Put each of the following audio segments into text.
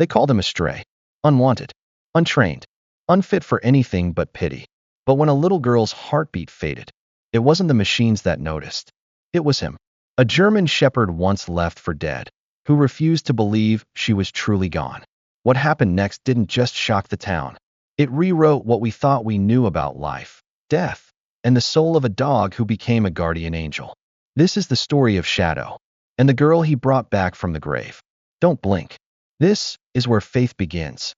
They called him a stray, unwanted, untrained, unfit for anything but pity. But when a little girl's heartbeat faded, it wasn't the machines that noticed. It was him, a German shepherd once left for dead, who refused to believe she was truly gone. What happened next didn't just shock the town. It rewrote what we thought we knew about life, death, and the soul of a dog who became a guardian angel. This is the story of Shadow, and the girl he brought back from the grave. Don't blink. This is where faith begins.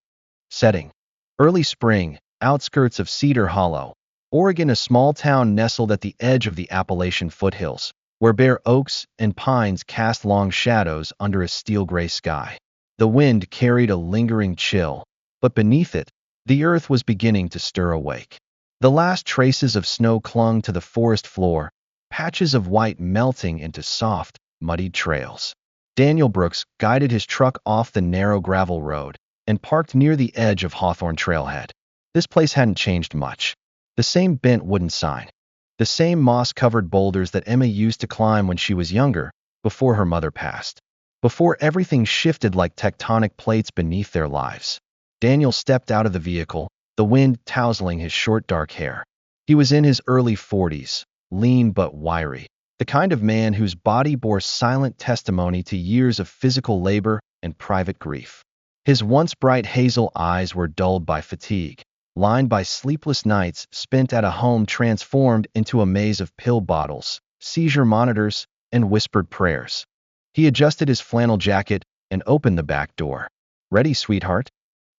Setting: early spring, outskirts of Cedar Hollow, Oregon, a small town nestled at the edge of the Appalachian foothills, where bare oaks and pines cast long shadows under a steel-gray sky. The wind carried a lingering chill, but beneath it, the earth was beginning to stir awake. The last traces of snow clung to the forest floor, patches of white melting into soft, muddied trails. Daniel Brooks guided his truck off the narrow gravel road and parked near the edge of Hawthorne Trailhead. This place hadn't changed much. The same bent wooden sign, the same moss-covered boulders that Emma used to climb when she was younger, before her mother passed. Before everything shifted like tectonic plates beneath their lives. Daniel stepped out of the vehicle, the wind tousling his short dark hair. He was in his early 40s, lean but wiry, the kind of man whose body bore silent testimony to years of physical labor and private grief. His once bright hazel eyes were dulled by fatigue, lined by sleepless nights spent at a home transformed into a maze of pill bottles, seizure monitors, and whispered prayers. He adjusted his flannel jacket and opened the back door. "Ready, sweetheart?"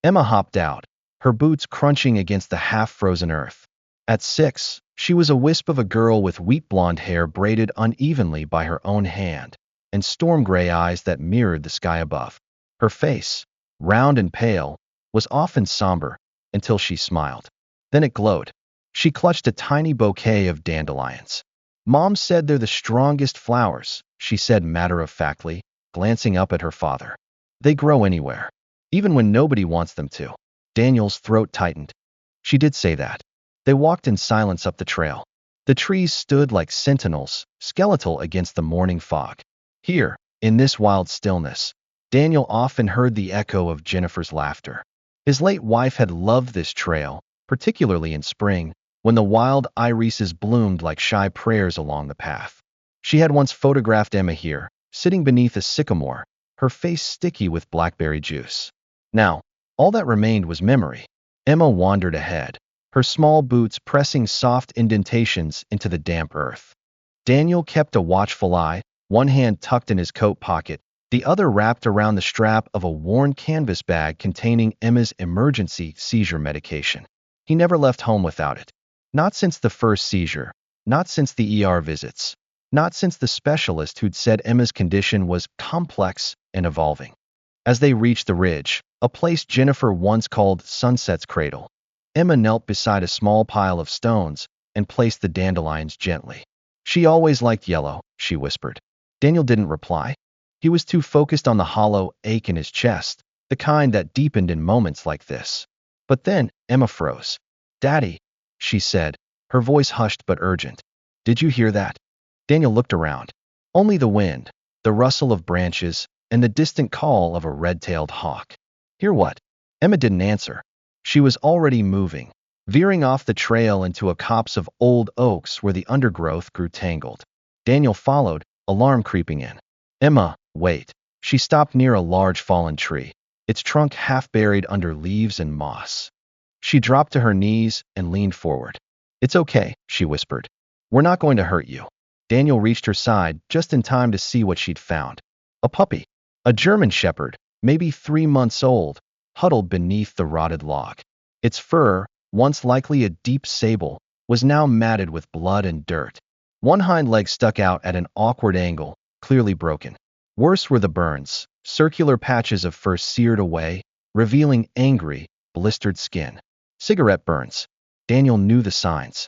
Emma hopped out, her boots crunching against the half-frozen earth. At 6, she was a wisp of a girl with wheat blonde hair braided unevenly by her own hand, and storm-gray eyes that mirrored the sky above. Her face, round and pale, was often somber until she smiled. Then it glowed. She clutched a tiny bouquet of dandelions. "Mom said they're the strongest flowers," she said matter-of-factly, glancing up at her father. "They grow anywhere, even when nobody wants them to." Daniel's throat tightened. She did say that. They walked in silence up the trail. The trees stood like sentinels, skeletal against the morning fog. Here, in this wild stillness, Daniel often heard the echo of Jennifer's laughter. His late wife had loved this trail, particularly in spring, when the wild irises bloomed like shy prayers along the path. She had once photographed Emma here, sitting beneath a sycamore, her face sticky with blackberry juice. Now, all that remained was memory. Emma wandered ahead, her small boots pressing soft indentations into the damp earth. Daniel kept a watchful eye, one hand tucked in his coat pocket, the other wrapped around the strap of a worn canvas bag containing Emma's emergency seizure medication. He never left home without it. Not since the first seizure, not since the ER visits, not since the specialist who'd said Emma's condition was complex and evolving. As they reached the ridge, a place Jennifer once called Sunset's Cradle, Emma knelt beside a small pile of stones and placed the dandelions gently. "She always liked yellow," she whispered. Daniel didn't reply. He was too focused on the hollow ache in his chest, the kind that deepened in moments like this. But then Emma froze. "Daddy," she said, her voice hushed but urgent. "Did you hear that?" Daniel looked around. Only the wind, the rustle of branches, and the distant call of a red-tailed hawk. "Hear what?" Emma didn't answer. She was already moving, veering off the trail into a copse of old oaks where the undergrowth grew tangled. Daniel followed, alarm creeping in. "Emma, wait." She stopped near a large fallen tree, its trunk half buried under leaves and moss. She dropped to her knees and leaned forward. "It's okay," she whispered. "We're not going to hurt you." Daniel reached her side just in time to see what she'd found. A puppy, a German shepherd, maybe 3 months old, huddled beneath the rotted log. Its fur, once likely a deep sable, was now matted with blood and dirt. One hind leg stuck out at an awkward angle, clearly broken. Worse were the burns, circular patches of fur seared away, revealing angry, blistered skin. Cigarette burns. Daniel knew the signs.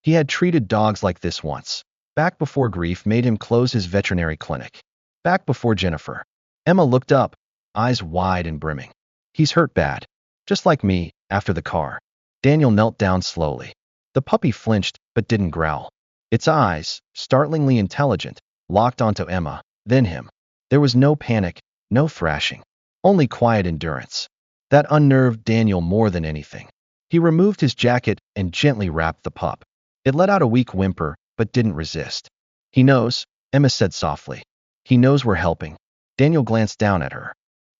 He had treated dogs like this once, back before grief made him close his veterinary clinic. Back before Jennifer. Emma looked up, eyes wide and brimming. "He's hurt bad. Just like me, after the car." Daniel knelt down slowly. The puppy flinched, but didn't growl. Its eyes, startlingly intelligent, locked onto Emma, then him. There was no panic, no thrashing. only quiet endurance. That unnerved Daniel more than anything. He removed his jacket and gently wrapped the pup. It let out a weak whimper, but didn't resist. He knows, Emma said softly. He knows we're helping. Daniel glanced down at her.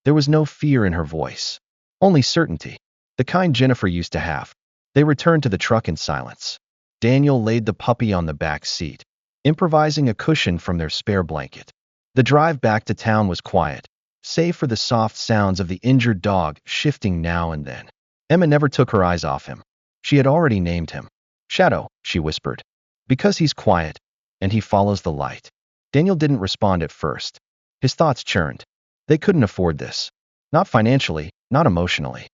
There was no fear in her voice. Only certainty. The kind Jennifer used to have. They returned to the truck in silence. Daniel laid the puppy on the back seat, improvising a cushion from their spare blanket. The drive back to town was quiet, save for the soft sounds of the injured dog shifting now and then. Emma never took her eyes off him. She had already named him. Shadow, she whispered. Because he's quiet, and he follows the light. Daniel didn't respond at first. His thoughts churned. They couldn't afford this. Not financially, not emotionally.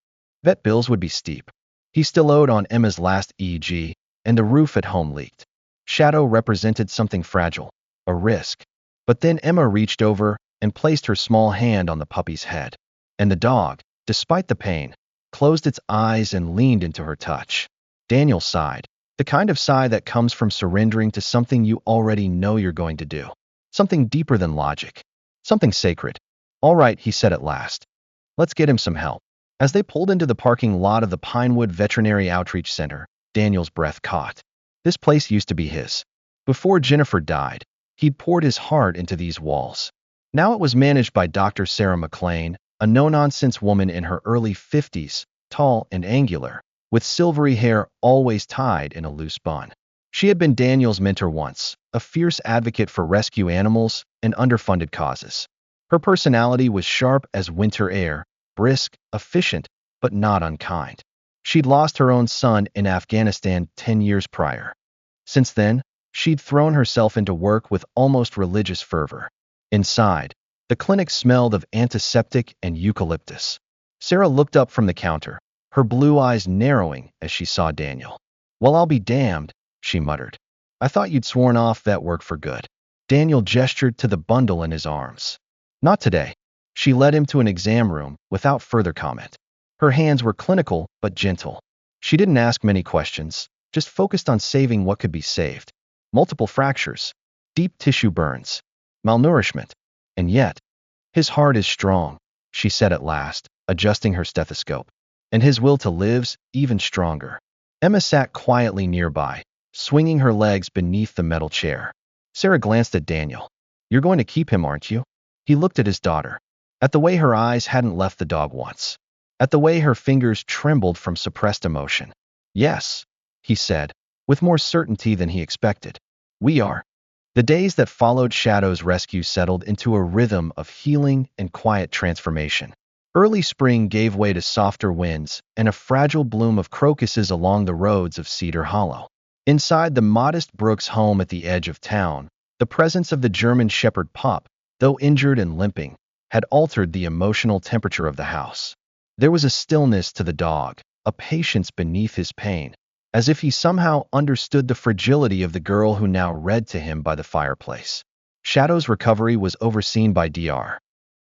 Vet bills would be steep. He still owed on Emma's last EEG, and the roof at home leaked. Shadow represented something fragile, a risk. But then Emma reached over and placed her small hand on the puppy's head. And the dog, despite the pain, closed its eyes and leaned into her touch. Daniel sighed. The kind of sigh that comes from surrendering to something you already know you're going to do. Something deeper than logic. Something sacred. All right, he said at last. Let's get him some help. As they pulled into the parking lot of the Pinewood Veterinary Outreach Center, Daniel's breath caught. This place used to be his. Before Jennifer died, he'd poured his heart into these walls. Now it was managed by Dr. Sarah McLean, a no-nonsense woman in her early 50s, tall and angular, with silvery hair always tied in a loose bun. She had been Daniel's mentor once, a fierce advocate for rescue animals and underfunded causes. Her personality was sharp as winter air, brisk, efficient, but not unkind. She'd lost her own son in Afghanistan 10 years prior. Since then, she'd thrown herself into work with almost religious fervor. Inside, the clinic smelled of antiseptic and eucalyptus. Sarah looked up from the counter, her blue eyes narrowing as she saw Daniel. Well, I'll be damned, she muttered. I thought you'd sworn off vet work for good. Daniel gestured to the bundle in his arms. Not today. She led him to an exam room without further comment. Her hands were clinical but gentle. She didn't ask many questions, just focused on saving what could be saved. Multiple fractures, deep tissue burns, malnourishment. And yet, his heart is strong, she said at last, adjusting her stethoscope. And his will to live's even stronger. Emma sat quietly nearby, swinging her legs beneath the metal chair. Sarah glanced at Daniel. You're going to keep him, aren't you? He looked at his daughter. At the way her eyes hadn't left the dog once. At the way her fingers trembled from suppressed emotion. Yes, he said, with more certainty than he expected. We are. The days that followed Shadow's rescue settled into a rhythm of healing and quiet transformation. Early spring gave way to softer winds and a fragile bloom of crocuses along the roads of Cedar Hollow. Inside the modest Brooks home at the edge of town, the presence of the German Shepherd pup, though injured and limping, had altered the emotional temperature of the house. There was a stillness to the dog, a patience beneath his pain, as if he somehow understood the fragility of the girl who now read to him by the fireplace. Shadow's recovery was overseen by Dr.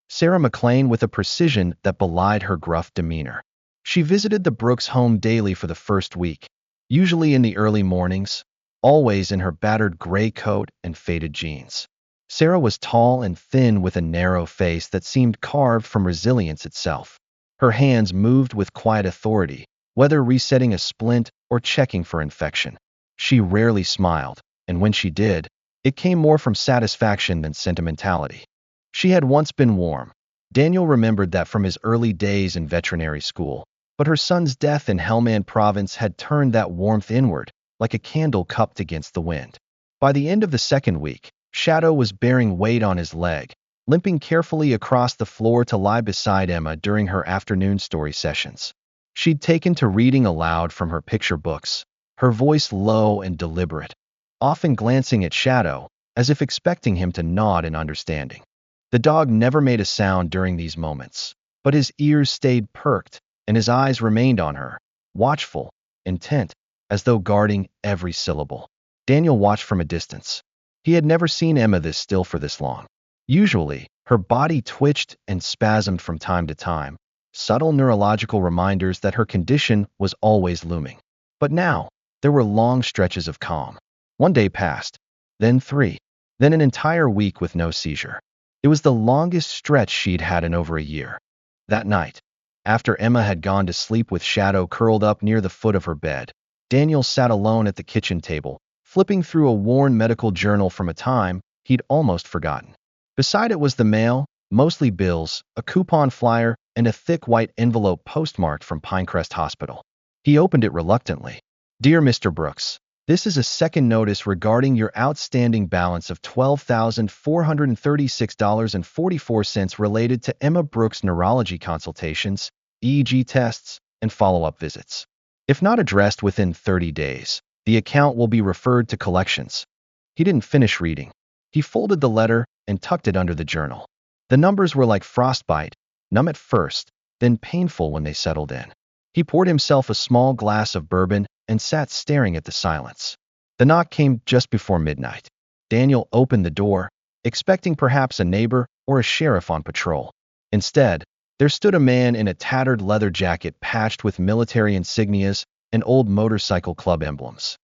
Sarah McLean with a precision that belied her gruff demeanor. She visited the Brooks home daily for the first week, usually in the early mornings, always in her battered gray coat and faded jeans. Sarah was tall and thin with a narrow face that seemed carved from resilience itself. Her hands moved with quiet authority, whether resetting a splint or checking for infection. She rarely smiled, and when she did, it came more from satisfaction than sentimentality. She had once been warm. Daniel remembered that from his early days in veterinary school, but her son's death in Helmand Province had turned that warmth inward, like a candle cupped against the wind. By the end of the second week, Shadow was bearing weight on his leg, limping carefully across the floor to lie beside Emma during her afternoon story sessions. She'd taken to reading aloud from her picture books, her voice low and deliberate, often glancing at Shadow, as if expecting him to nod in understanding. The dog never made a sound during these moments, but his ears stayed perked, and his eyes remained on her, watchful, intent, as though guarding every syllable. Daniel watched from a distance. He had never seen Emma this still for this long. Usually, her body twitched and spasmed from time to time, subtle neurological reminders that her condition was always looming. But now, there were long stretches of calm. One day passed, then 3, then an entire week with no seizure. It was the longest stretch she'd had in over a year. That night, after Emma had gone to sleep with Shadow curled up near the foot of her bed, Daniel sat alone at the kitchen table, flipping through a worn medical journal from a time he'd almost forgotten. Beside it was the mail, mostly bills, a coupon flyer, and a thick white envelope postmarked from Pinecrest Hospital. He opened it reluctantly. Dear Mr. Brooks, this is a second notice regarding your outstanding balance of $12,436.44 related to Emma Brooks' neurology consultations, EEG tests, and follow-up visits. If not addressed within 30 days, the account will be referred to collections. He didn't finish reading. He folded the letter and tucked it under the journal. The numbers were like frostbite, numb at first, then painful when they settled in. He poured himself a small glass of bourbon and sat staring at the silence. The knock came just before midnight. Daniel opened the door, expecting perhaps a neighbor or a sheriff on patrol. Instead, there stood a man in a tattered leather jacket patched with military insignias and old motorcycle club emblems.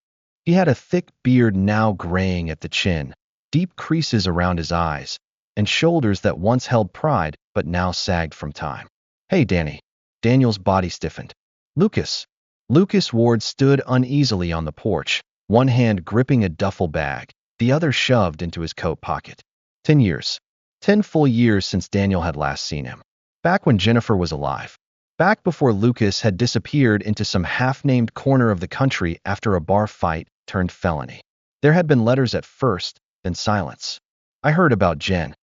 He had a thick beard now graying at the chin, deep creases around his eyes, and shoulders that once held pride but now sagged from time. Hey, Danny. Daniel's body stiffened. Lucas. Lucas Ward stood uneasily on the porch, one hand gripping a duffel bag, the other shoved into his coat pocket. 10 years. 10 full years since Daniel had last seen him. Back when Jennifer was alive. Back before Lucas had disappeared into some half-named corner of the country after a bar fight turned felony. There had been letters at first, then silence. I heard about Jen.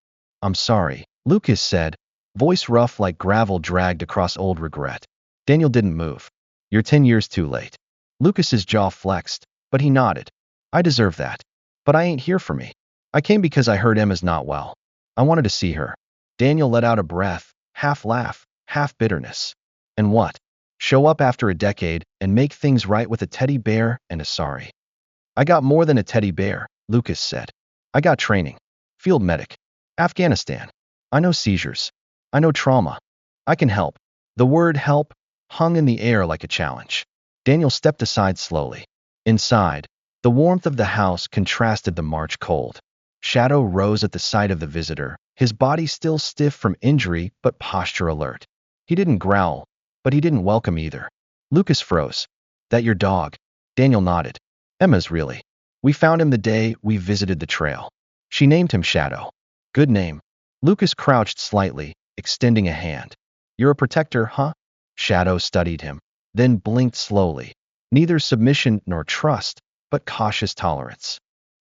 I'm sorry, Lucas said, voice rough like gravel dragged across old regret. Daniel didn't move. You're 10 years too late. Lucas's jaw flexed, but he nodded. I deserve that. But I ain't here for me. I came because I heard Emma's not well. I wanted to see her. Daniel let out a breath, half laugh, half bitterness. And what? Show up after a decade and make things right with a teddy bear and a sorry. I got more than a teddy bear, Lucas said. I got training. Field medic. Afghanistan. I know seizures. I know trauma. I can help. The word help hung in the air like a challenge. Daniel stepped aside slowly. Inside, the warmth of the house contrasted the March cold. Shadow rose at the sight of the visitor, his body still stiff from injury but posture alert. He didn't growl, but he didn't welcome either. Lucas froze. That your dog? Daniel nodded. Emma's really. We found him the day we visited the trail. She named him Shadow. Good name. Lucas crouched slightly, extending a hand. You're a protector, huh? Shadow studied him, then blinked slowly. Neither submission nor trust, but cautious tolerance.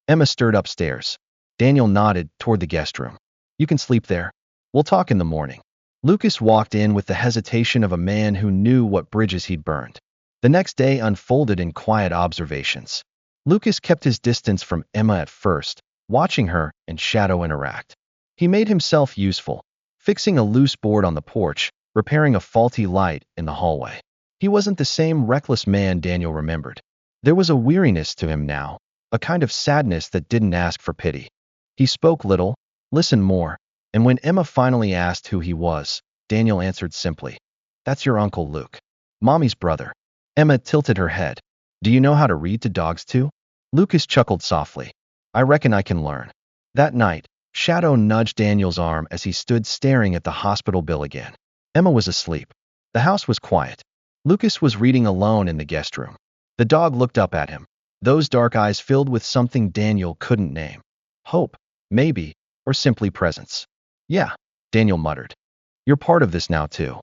Emma stirred upstairs. Daniel nodded toward the guest room. You can sleep there. We'll talk in the morning. Lucas walked in with the hesitation of a man who knew what bridges he'd burned. The next day unfolded in quiet observations. Lucas kept his distance from Emma at first, watching her and Shadow interact. He made himself useful, fixing a loose board on the porch, repairing a faulty light in the hallway. He wasn't the same reckless man Daniel remembered. There was a weariness to him now, a kind of sadness that didn't ask for pity. He spoke little, listened more, and when Emma finally asked who he was, Daniel answered simply, That's your Uncle Luke. Mommy's brother. Emma tilted her head. Do you know how to read to dogs too? Lucas chuckled softly. I reckon I can learn. That night, Shadow nudged Daniel's arm as he stood staring at the hospital bill again. Emma was asleep. The house was quiet. Lucas was reading alone in the guest room. The dog looked up at him, those dark eyes filled with something Daniel couldn't name. Hope, maybe, or simply presence. Yeah, Daniel muttered. You're part of this now too.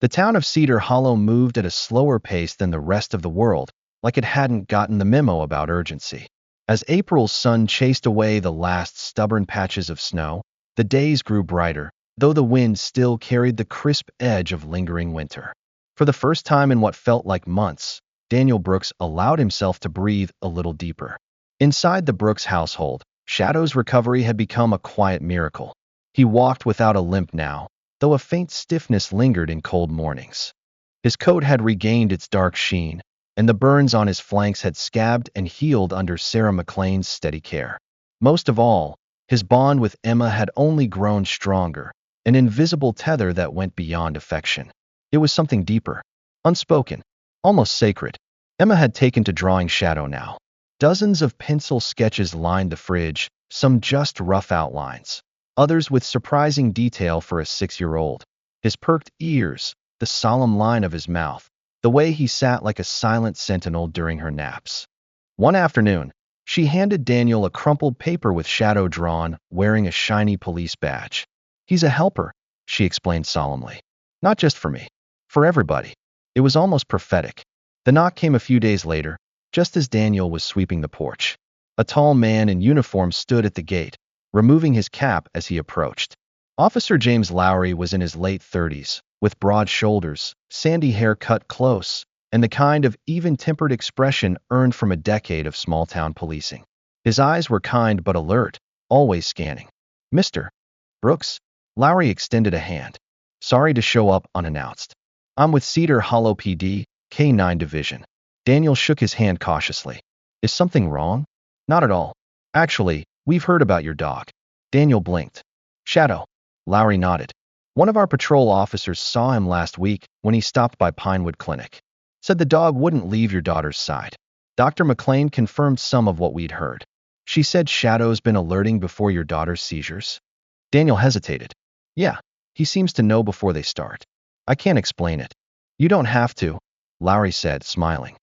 The town of Cedar Hollow moved at a slower pace than the rest of the world, like it hadn't gotten the memo about urgency. As April's sun chased away the last stubborn patches of snow, the days grew brighter, though the wind still carried the crisp edge of lingering winter. For the first time in what felt like months, Daniel Brooks allowed himself to breathe a little deeper. Inside the Brooks household, Shadow's recovery had become a quiet miracle. He walked without a limp now, though a faint stiffness lingered in cold mornings. His coat had regained its dark sheen, and the burns on his flanks had scabbed and healed under Sarah McLean's steady care. Most of all, his bond with Emma had only grown stronger, an invisible tether that went beyond affection. It was something deeper, unspoken, almost sacred. Emma had taken to drawing Shadow now. Dozens of pencil sketches lined the fridge, some just rough outlines, others with surprising detail for a 6-year-old. His perked ears, the solemn line of his mouth, the way he sat like a silent sentinel during her naps. One afternoon, she handed Daniel a crumpled paper with Shadow drawn, wearing a shiny police badge. He's a helper, she explained solemnly. Not just for me. For everybody. It was almost prophetic. The knock came a few days later, just as Daniel was sweeping the porch. A tall man in uniform stood at the gate, removing his cap as he approached. Officer James Lowry was in his late 30s, with broad shoulders, sandy hair cut close, and the kind of even-tempered expression earned from a decade of small-town policing. His eyes were kind but alert, always scanning. Mr. Brooks? Lowry extended a hand. Sorry to show up unannounced. I'm with Cedar Hollow PD, K-9 Division. Daniel shook his hand cautiously. Is something wrong? Not at all. Actually, we've heard about your dog. Daniel blinked. Shadow. Lowry nodded. One of our patrol officers saw him last week when he stopped by Pinewood Clinic. Said the dog wouldn't leave your daughter's side. Dr. McLean confirmed some of what we'd heard. She said Shadow's been alerting before your daughter's seizures. Daniel hesitated. Yeah, he seems to know before they start. I can't explain it. You don't have to, Lowry said, smiling.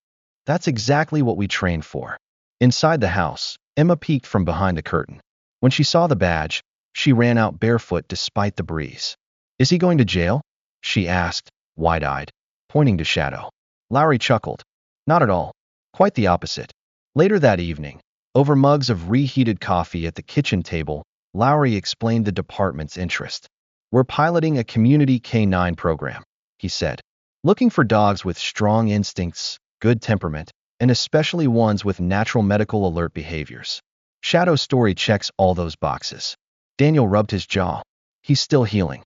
That's exactly what we trained for. Inside the house, Emma peeked from behind the curtain. When she saw the badge, she ran out barefoot despite the breeze. Is he going to jail? She asked, wide-eyed, pointing to Shadow. Lowry chuckled. Not at all. Quite the opposite. Later that evening, over mugs of reheated coffee at the kitchen table, Lowry explained the department's interest. We're piloting a community K-9 program, he said. Looking for dogs with strong instincts, good temperament, and especially ones with natural medical alert behaviors. Shadow's story checks all those boxes. Daniel rubbed his jaw. He's still healing.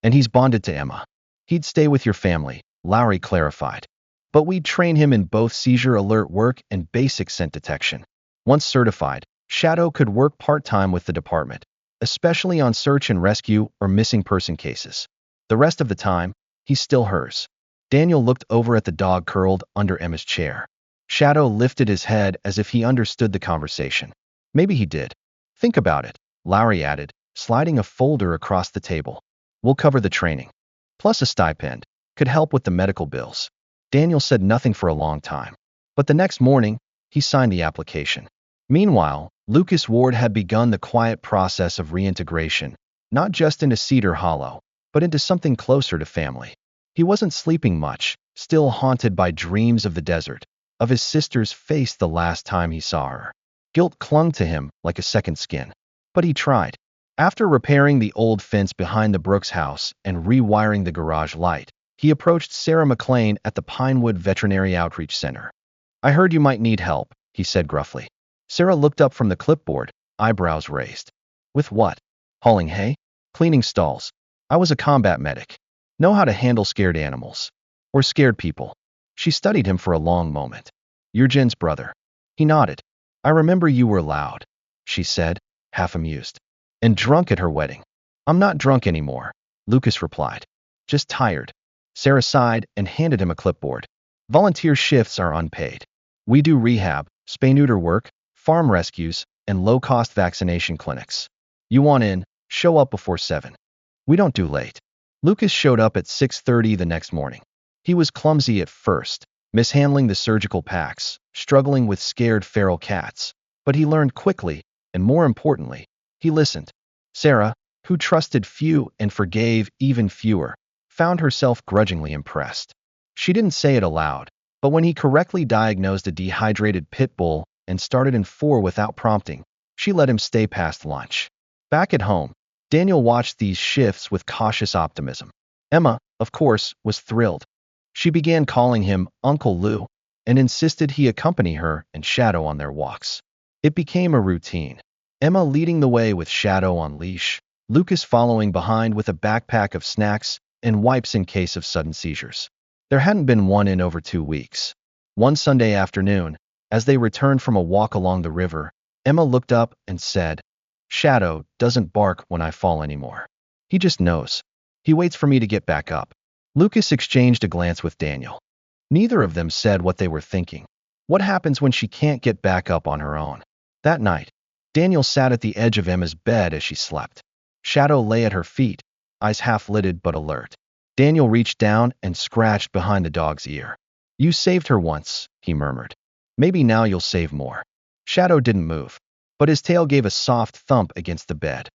And he's bonded to Emma. He'd stay with your family, Lowry clarified. But we'd train him in both seizure alert work and basic scent detection. Once certified, Shadow could work part-time with the department, especially on search and rescue or missing person cases. The rest of the time, he's still hers. Daniel looked over at the dog curled under Emma's chair. Shadow lifted his head as if he understood the conversation. Maybe he did. Think about it, Lowry added, sliding a folder across the table. We'll cover the training. Plus a stipend. Could help with the medical bills. Daniel said nothing for a long time. But the next morning, he signed the application. Meanwhile, Lucas Ward had begun the quiet process of reintegration, not just into Cedar Hollow, but into something closer to family. He wasn't sleeping much, still haunted by dreams of the desert, of his sister's face the last time he saw her. Guilt clung to him like a second skin. But he tried. After repairing the old fence behind the Brooks house and rewiring the garage light, he approached Sarah McLean at the Pinewood Veterinary Outreach Center. I heard you might need help, he said gruffly. Sarah looked up from the clipboard, eyebrows raised. With what? Hauling hay? Cleaning stalls. I was a combat medic. Know how to handle scared animals. Or scared people. She studied him for a long moment. You're Jen's brother. He nodded. I remember you were loud, she said, half amused. And drunk at her wedding. I'm not drunk anymore, Lucas replied. Just tired. Sarah sighed and handed him a clipboard. Volunteer shifts are unpaid. We do rehab, spay-neuter work, farm rescues, and low-cost vaccination clinics. You want in, show up before 7. We don't do late. Lucas showed up at 6:30 the next morning. He was clumsy at first, mishandling the surgical packs, struggling with scared feral cats. But he learned quickly, and more importantly, he listened. Sarah, who trusted few and forgave even fewer, found herself grudgingly impressed. She didn't say it aloud, but when he correctly diagnosed a dehydrated pit bull and started in 4 without prompting, she let him stay past lunch. Back at home, Daniel watched these shifts with cautious optimism. Emma, of course, was thrilled. She began calling him Uncle Lou and insisted he accompany her and Shadow on their walks. It became a routine. Emma leading the way with Shadow on leash, Lucas following behind with a backpack of snacks and wipes in case of sudden seizures. There hadn't been one in over 2 weeks. One Sunday afternoon, as they returned from a walk along the river, Emma looked up and said, Shadow doesn't bark when I fall anymore. He just knows. He waits for me to get back up. Lucas exchanged a glance with Daniel. Neither of them said what they were thinking. What happens when she can't get back up on her own? That night, Daniel sat at the edge of Emma's bed as she slept. Shadow lay at her feet, eyes half-lidded but alert. Daniel reached down and scratched behind the dog's ear. You saved her once, he murmured. Maybe now you'll save more. Shadow didn't move, but his tail gave a soft thump against the bed.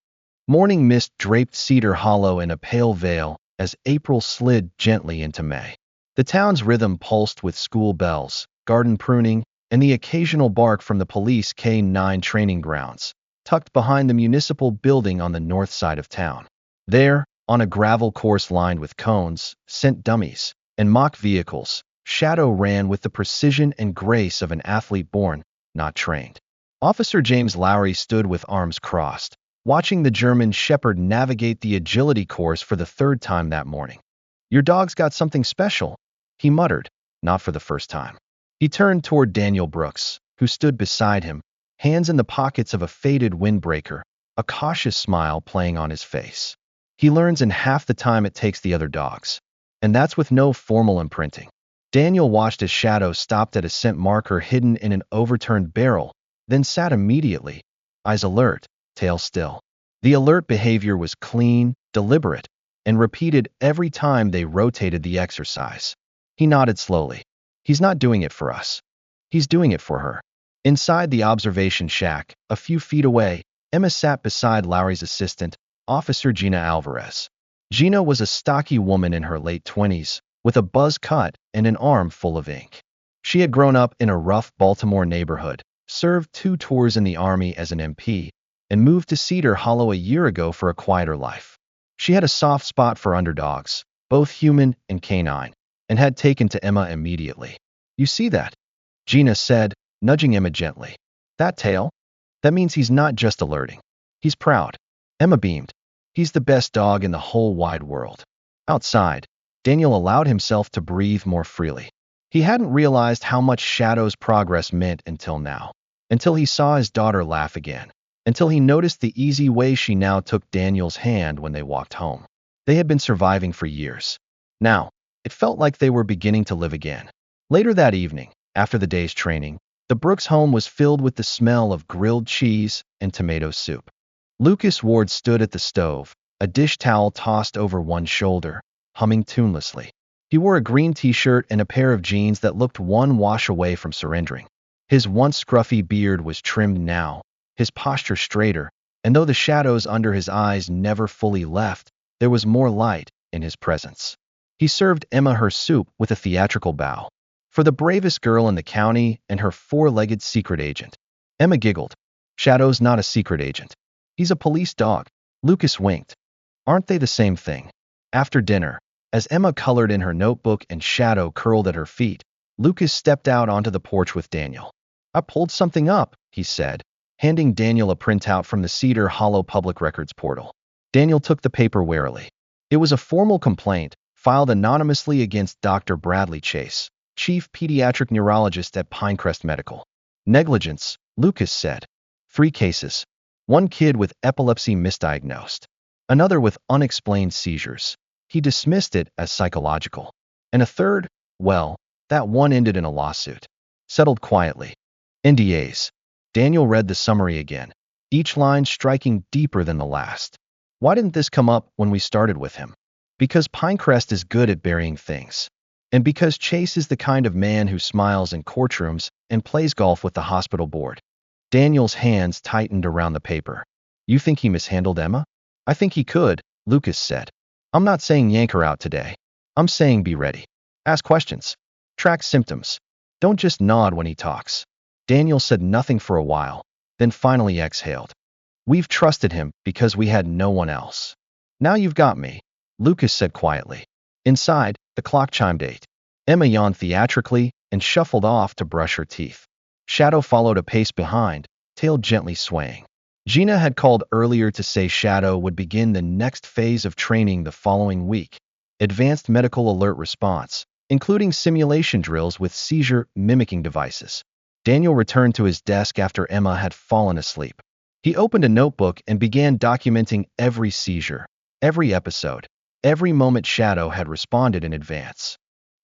Morning mist draped Cedar Hollow in a pale veil as April slid gently into May. The town's rhythm pulsed with school bells, garden pruning, and the occasional bark from the police K-9 training grounds, tucked behind the municipal building on the north side of town. There, on a gravel course lined with cones, scent dummies, and mock vehicles, Shadow ran with the precision and grace of an athlete born, not trained. Officer James Lowry stood with arms crossed, watching the German Shepherd navigate the agility course for the third time that morning. Your dog's got something special, he muttered, not for the first time. He turned toward Daniel Brooks, who stood beside him, hands in the pockets of a faded windbreaker, a cautious smile playing on his face. He learns in half the time it takes the other dogs, and that's with no formal imprinting. Daniel watched as Shadow stopped at a scent marker hidden in an overturned barrel, then sat immediately, eyes alert, tail still. The alert behavior was clean, deliberate, and repeated every time they rotated the exercise. He nodded slowly. He's not doing it for us. He's doing it for her. Inside the observation shack, a few feet away, Emma sat beside Lowry's assistant, Officer Gina Alvarez. Gina was a stocky woman in her late 20s, with a buzz cut and an arm full of ink. She had grown up in a rough Baltimore neighborhood, served 2 tours in the Army as an MP, and moved to Cedar Hollow a year ago for a quieter life. She had a soft spot for underdogs, both human and canine, and had taken to Emma immediately. You see that? Gina said, nudging Emma gently. That tail? That means he's not just alerting. He's proud. Emma beamed. He's the best dog in the whole wide world. Outside, Daniel allowed himself to breathe more freely. He hadn't realized how much Shadow's progress meant until now. Until he saw his daughter laugh again. Until he noticed the easy way she now took Daniel's hand when they walked home. They had been surviving for years. Now, it felt like they were beginning to live again. Later that evening, after the day's training, the Brooks home was filled with the smell of grilled cheese and tomato soup. Lucas Ward stood at the stove, a dish towel tossed over one shoulder, humming tunelessly. He wore a green t-shirt and a pair of jeans that looked one wash away from surrendering. His once scruffy beard was trimmed now, his posture straighter, and though the shadows under his eyes never fully left, there was more light in his presence. He served Emma her soup with a theatrical bow. For the bravest girl in the county and her 4-legged secret agent. Emma giggled. Shadow's not a secret agent. He's a police dog. Lucas winked. Aren't they the same thing? After dinner, as Emma colored in her notebook and Shadow curled at her feet, Lucas stepped out onto the porch with Daniel. I pulled something up, he said, handing Daniel a printout from the Cedar Hollow Public Records portal. Daniel took the paper warily. It was a formal complaint, filed anonymously against Dr. Bradley Chase, chief pediatric neurologist at Pinecrest Medical. Negligence, Lucas said. 3 cases. 1 kid with epilepsy misdiagnosed. Another with unexplained seizures. He dismissed it as psychological. And a third, well, that one ended in a lawsuit. Settled quietly. NDAs. Daniel read the summary again, each line striking deeper than the last. Why didn't this come up when we started with him? Because Pinecrest is good at burying things. And because Chase is the kind of man who smiles in courtrooms and plays golf with the hospital board. Daniel's hands tightened around the paper. You think he mishandled Emma? I think he could, Lucas said. I'm not saying yank her out today. I'm saying be ready. Ask questions. Track symptoms. Don't just nod when he talks. Daniel said nothing for a while, then finally exhaled. We've trusted him because we had no one else. Now you've got me, Lucas said quietly. Inside, the clock chimed 8. Emma yawned theatrically and shuffled off to brush her teeth. Shadow followed a pace behind, tail gently swaying. Gina had called earlier to say Shadow would begin the next phase of training the following week. Advanced medical alert response, including simulation drills with seizure-mimicking devices. Daniel returned to his desk after Emma had fallen asleep. He opened a notebook and began documenting every seizure, every episode, every moment Shadow had responded in advance.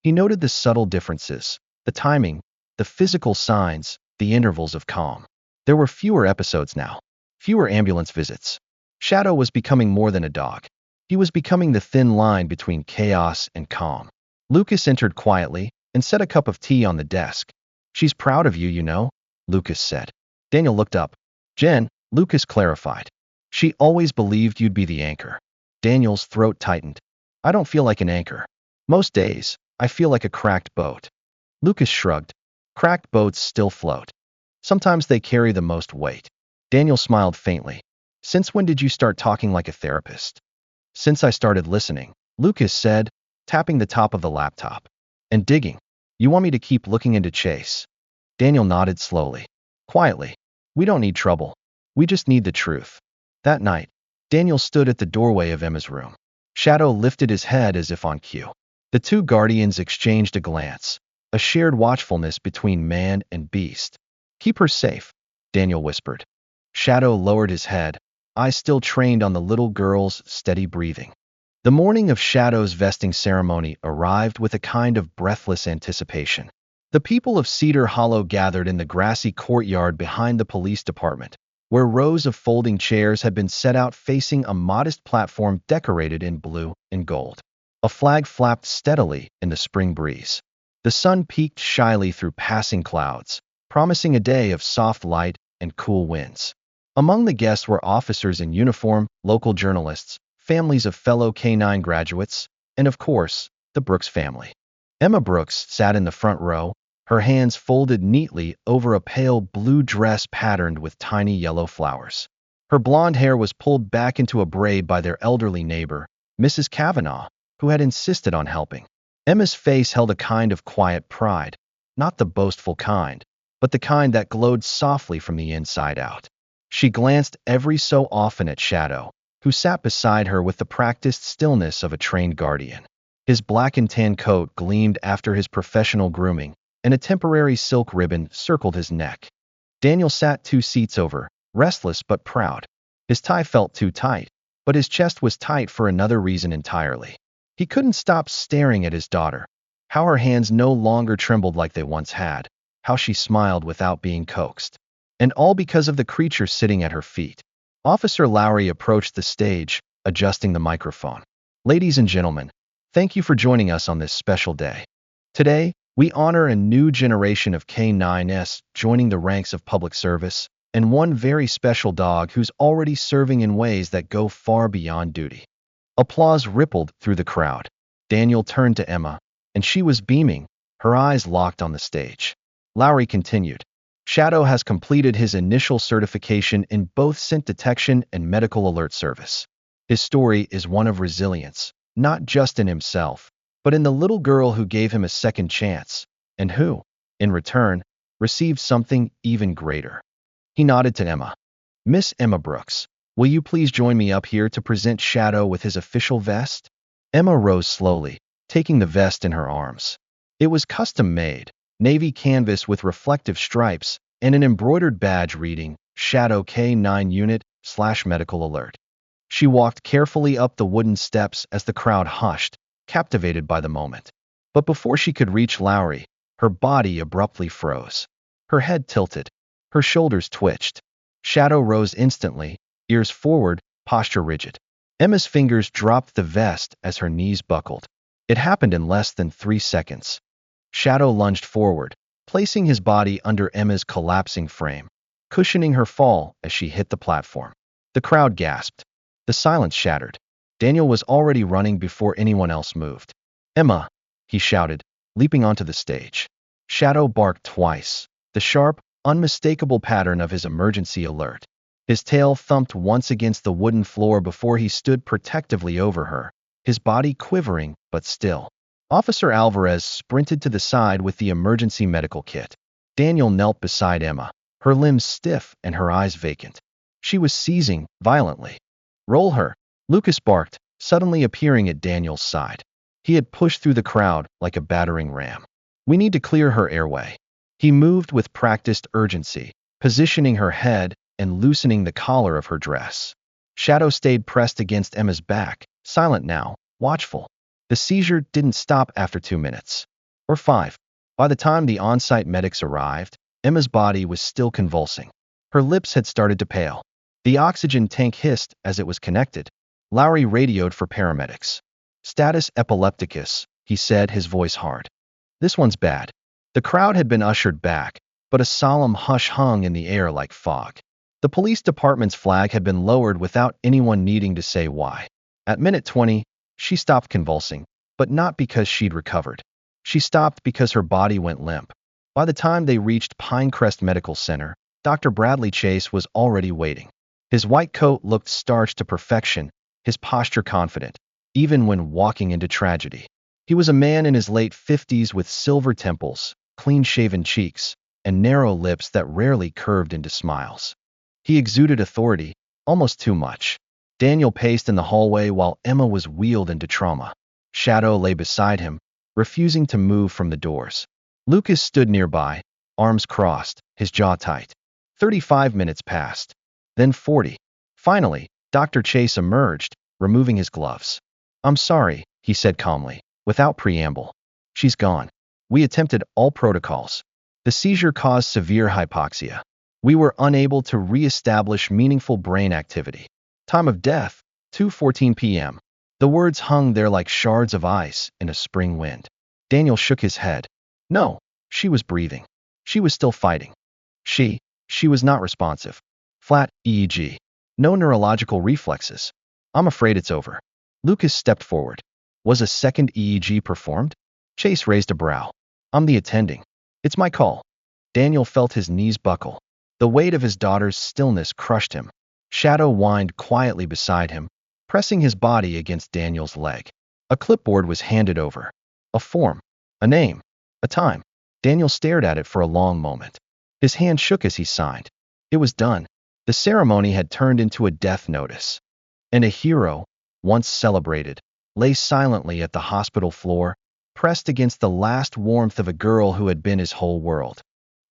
He noted the subtle differences, the timing, the physical signs, the intervals of calm. There were fewer episodes now, fewer ambulance visits. Shadow was becoming more than a dog. He was becoming the thin line between chaos and calm. Lucas entered quietly and set a cup of tea on the desk. "She's proud of you, you know," Lucas said. Daniel looked up. "Jen," Lucas clarified. "She always believed you'd be the anchor." Daniel's throat tightened. "I don't feel like an anchor. Most days, I feel like a cracked boat." Lucas shrugged. "Cracked boats still float. Sometimes they carry the most weight." Daniel smiled faintly. "Since when did you start talking like a therapist?" "Since I started listening," Lucas said, tapping the top of the laptop. "And digging. You want me to keep looking into Chase?" Daniel nodded slowly. Quietly. "We don't need trouble. We just need the truth." That night, Daniel stood at the doorway of Emma's room. Shadow lifted his head as if on cue. The two guardians exchanged a glance, a shared watchfulness between man and beast. "Keep her safe," Daniel whispered. Shadow lowered his head, eyes still trained on the little girl's steady breathing. The morning of Shadow's vesting ceremony arrived with a kind of breathless anticipation. The people of Cedar Hollow gathered in the grassy courtyard behind the police department, where rows of folding chairs had been set out facing a modest platform decorated in blue and gold. A flag flapped steadily in the spring breeze. The sun peeked shyly through passing clouds, promising a day of soft light and cool winds. Among the guests were officers in uniform, local journalists, families of fellow K-9 graduates, and of course, the Brooks family. Emma Brooks sat in the front row, her hands folded neatly over a pale blue dress patterned with tiny yellow flowers. Her blonde hair was pulled back into a braid by their elderly neighbor, Mrs. Kavanaugh, who had insisted on helping. Emma's face held a kind of quiet pride, not the boastful kind, but the kind that glowed softly from the inside out. She glanced every so often at Shadow, who sat beside her with the practiced stillness of a trained guardian. His black and tan coat gleamed after his professional grooming, and a temporary silk ribbon circled his neck. Daniel sat 2 seats over, restless but proud. His tie felt too tight, but his chest was tight for another reason entirely. He couldn't stop staring at his daughter. How her hands no longer trembled like they once had, how she smiled without being coaxed. And all because of the creature sitting at her feet. Officer Lowry approached the stage, adjusting the microphone. "Ladies and gentlemen, thank you for joining us on this special day. Today, we honor a new generation of K-9s joining the ranks of public service, and one very special dog who's already serving in ways that go far beyond duty." Applause rippled through the crowd. Daniel turned to Emma, and she was beaming, her eyes locked on the stage. Lowry continued. "Shadow has completed his initial certification in both scent detection and medical alert service. His story is one of resilience, not just in himself, but in the little girl who gave him a second chance, and who, in return, received something even greater." He nodded to Emma. "Miss Emma Brooks, will you please join me up here to present Shadow with his official vest?" Emma rose slowly, taking the vest in her arms. It was custom-made, navy canvas with reflective stripes, and an embroidered badge reading, Shadow K-9 Unit/Medical Alert. She walked carefully up the wooden steps as the crowd hushed, captivated by the moment. But before she could reach Lowry, her body abruptly froze. Her head tilted. Her shoulders twitched. Shadow rose instantly, ears forward, posture rigid. Emma's fingers dropped the vest as her knees buckled. It happened in less than 3 seconds. Shadow lunged forward, placing his body under Emma's collapsing frame, cushioning her fall as she hit the platform. The crowd gasped. The silence shattered. Daniel was already running before anyone else moved. "Emma!" he shouted, leaping onto the stage. Shadow barked twice, the sharp, unmistakable pattern of his emergency alert. His tail thumped once against the wooden floor before he stood protectively over her, his body quivering but still. Officer Alvarez sprinted to the side with the emergency medical kit. Daniel knelt beside Emma, her limbs stiff and her eyes vacant. She was seizing violently. "Roll her," Lucas barked, suddenly appearing at Daniel's side. He had pushed through the crowd like a battering ram. "We need to clear her airway." He moved with practiced urgency, positioning her head and loosening the collar of her dress. Shadow stayed pressed against Emma's back, silent now, watchful. The seizure didn't stop after 2 minutes. Or 5. By the time the on-site medics arrived, Emma's body was still convulsing. Her lips had started to pale. The oxygen tank hissed as it was connected. Lowry radioed for paramedics. Status epilepticus, he said, his voice hard. This one's bad. The crowd had been ushered back, but a solemn hush hung in the air like fog. The police department's flag had been lowered without anyone needing to say why. At minute 20, she stopped convulsing, but not because she'd recovered. She stopped because her body went limp. By the time they reached Pinecrest Medical Center, Dr. Bradley Chase was already waiting. His white coat looked starched to perfection, his posture confident, even when walking into tragedy. He was a man in his late 50s with silver temples, clean-shaven cheeks, and narrow lips that rarely curved into smiles. He exuded authority, almost too much. Daniel paced in the hallway while Emma was wheeled into trauma. Shadow lay beside him, refusing to move from the doors. Lucas stood nearby, arms crossed, his jaw tight. 35 minutes passed. Then 40. Finally, Dr. Chase emerged, removing his gloves. I'm sorry, he said calmly, without preamble. She's gone. We attempted all protocols. The seizure caused severe hypoxia. We were unable to re-establish meaningful brain activity. Time of death, 2:14 p.m. The words hung there like shards of ice in a spring wind. Daniel shook his head. No, she was breathing. She was still fighting. She was not responsive. Flat EEG. No neurological reflexes. I'm afraid it's over. Lucas stepped forward. Was a second EEG performed? Chase raised a brow. I'm the attending. It's my call. Daniel felt his knees buckle. The weight of his daughter's stillness crushed him. Shadow whined quietly beside him, pressing his body against Daniel's leg. A clipboard was handed over. A form. A name. A time. Daniel stared at it for a long moment. His hand shook as he signed. It was done. The ceremony had turned into a death notice. And a hero, once celebrated, lay silently at the hospital floor, pressed against the last warmth of a girl who had been his whole world.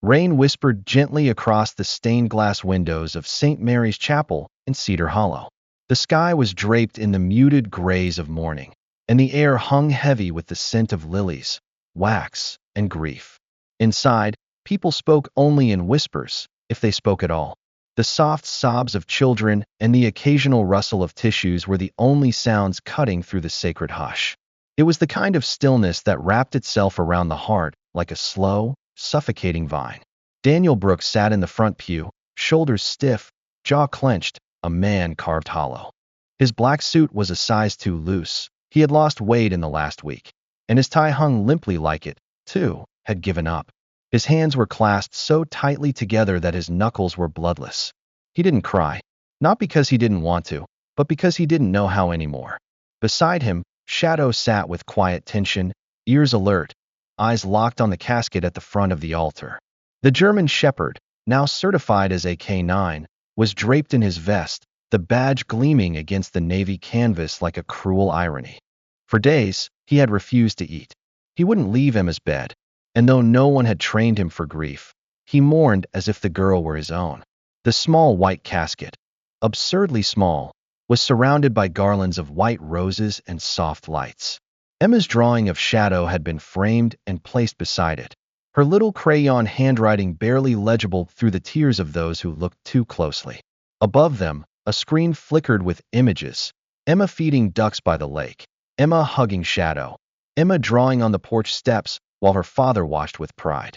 Rain whispered gently across the stained glass windows of St. Mary's Chapel in Cedar Hollow. The sky was draped in the muted grays of morning, and the air hung heavy with the scent of lilies, wax, and grief. Inside, people spoke only in whispers, if they spoke at all. The soft sobs of children and the occasional rustle of tissues were the only sounds cutting through the sacred hush. It was the kind of stillness that wrapped itself around the heart like a slow, suffocating vine. Daniel Brooks sat in the front pew, shoulders stiff, jaw clenched, a man carved hollow. His black suit was a size too loose. He had lost weight in the last week, and his tie hung limply like it, too, had given up. His hands were clasped so tightly together that his knuckles were bloodless. He didn't cry, not because he didn't want to, but because he didn't know how anymore. Beside him, Shadow sat with quiet tension, ears alert, eyes locked on the casket at the front of the altar. The German Shepherd, now certified as a K9, was draped in his vest, the badge gleaming against the navy canvas like a cruel irony. For days, he had refused to eat. He wouldn't leave Emma's bed, and though no one had trained him for grief, he mourned as if the girl were his own. The small white casket, absurdly small, was surrounded by garlands of white roses and soft lights. Emma's drawing of Shadow had been framed and placed beside it, her little crayon handwriting barely legible through the tears of those who looked too closely. Above them, a screen flickered with images. Emma feeding ducks by the lake, Emma hugging Shadow, Emma drawing on the porch steps while her father watched with pride.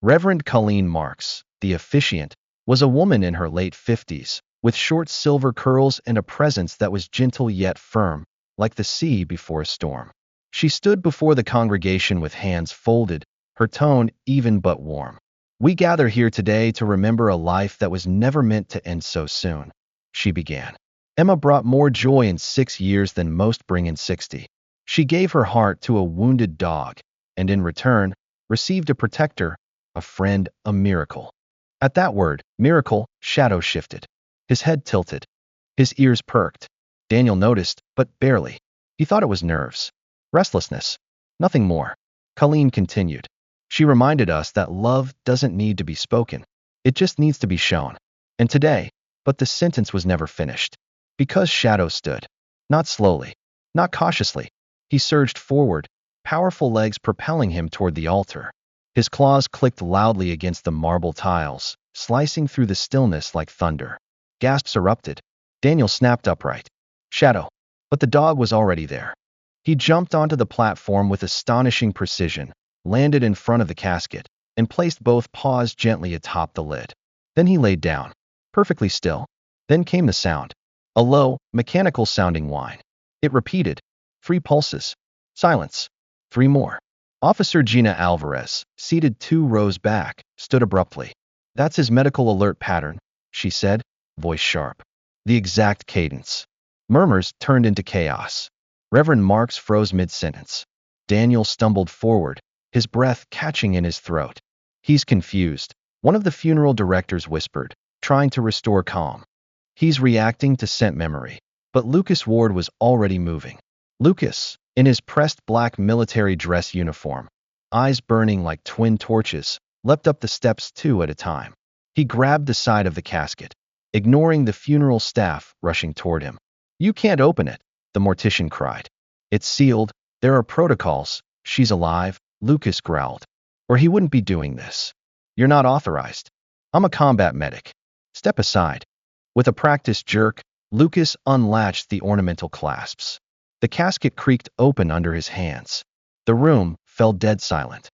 Reverend Colleen Marks, the officiant, was a woman in her late 50s, with short silver curls and a presence that was gentle yet firm, like the sea before a storm. She stood before the congregation with hands folded, her tone even but warm. We gather here today to remember a life that was never meant to end so soon, she began. Emma brought more joy in 6 years than most bring in 60. She gave her heart to a wounded dog, and in return, received a protector, a friend, a miracle. At that word, miracle, Shadow shifted. His head tilted. His ears perked. Daniel noticed, but barely. He thought it was nerves. Restlessness. Nothing more. Colleen continued. She reminded us that love doesn't need to be spoken. It just needs to be shown. And today, but the sentence was never finished. Because Shadow stood. Not slowly. Not cautiously. He surged forward, powerful legs propelling him toward the altar. His claws clicked loudly against the marble tiles, slicing through the stillness like thunder. Gasps erupted. Daniel snapped upright. Shadow. But the dog was already there. He jumped onto the platform with astonishing precision, landed in front of the casket, and placed both paws gently atop the lid. Then he laid down, perfectly still. Then came the sound. A low, mechanical-sounding whine. It repeated. 3 pulses. Silence. 3 more. Officer Gina Alvarez, seated 2 rows back, stood abruptly. That's his medical alert pattern, she said, voice sharp. The exact cadence. Murmurs turned into chaos. Reverend Marks froze mid-sentence. Daniel stumbled forward, his breath catching in his throat. He's confused, one of the funeral directors whispered, trying to restore calm. He's reacting to scent memory. But Lucas Ward was already moving. Lucas, in his pressed black military dress uniform, eyes burning like twin torches, leapt up the steps 2 at a time. He grabbed the side of the casket, ignoring the funeral staff rushing toward him. You can't open it, the mortician cried. It's sealed, there are protocols, she's alive, Lucas growled. Or he wouldn't be doing this. You're not authorized. I'm a combat medic. Step aside. With a practiced jerk, Lucas unlatched the ornamental clasps. The casket creaked open under his hands. The room fell dead silent.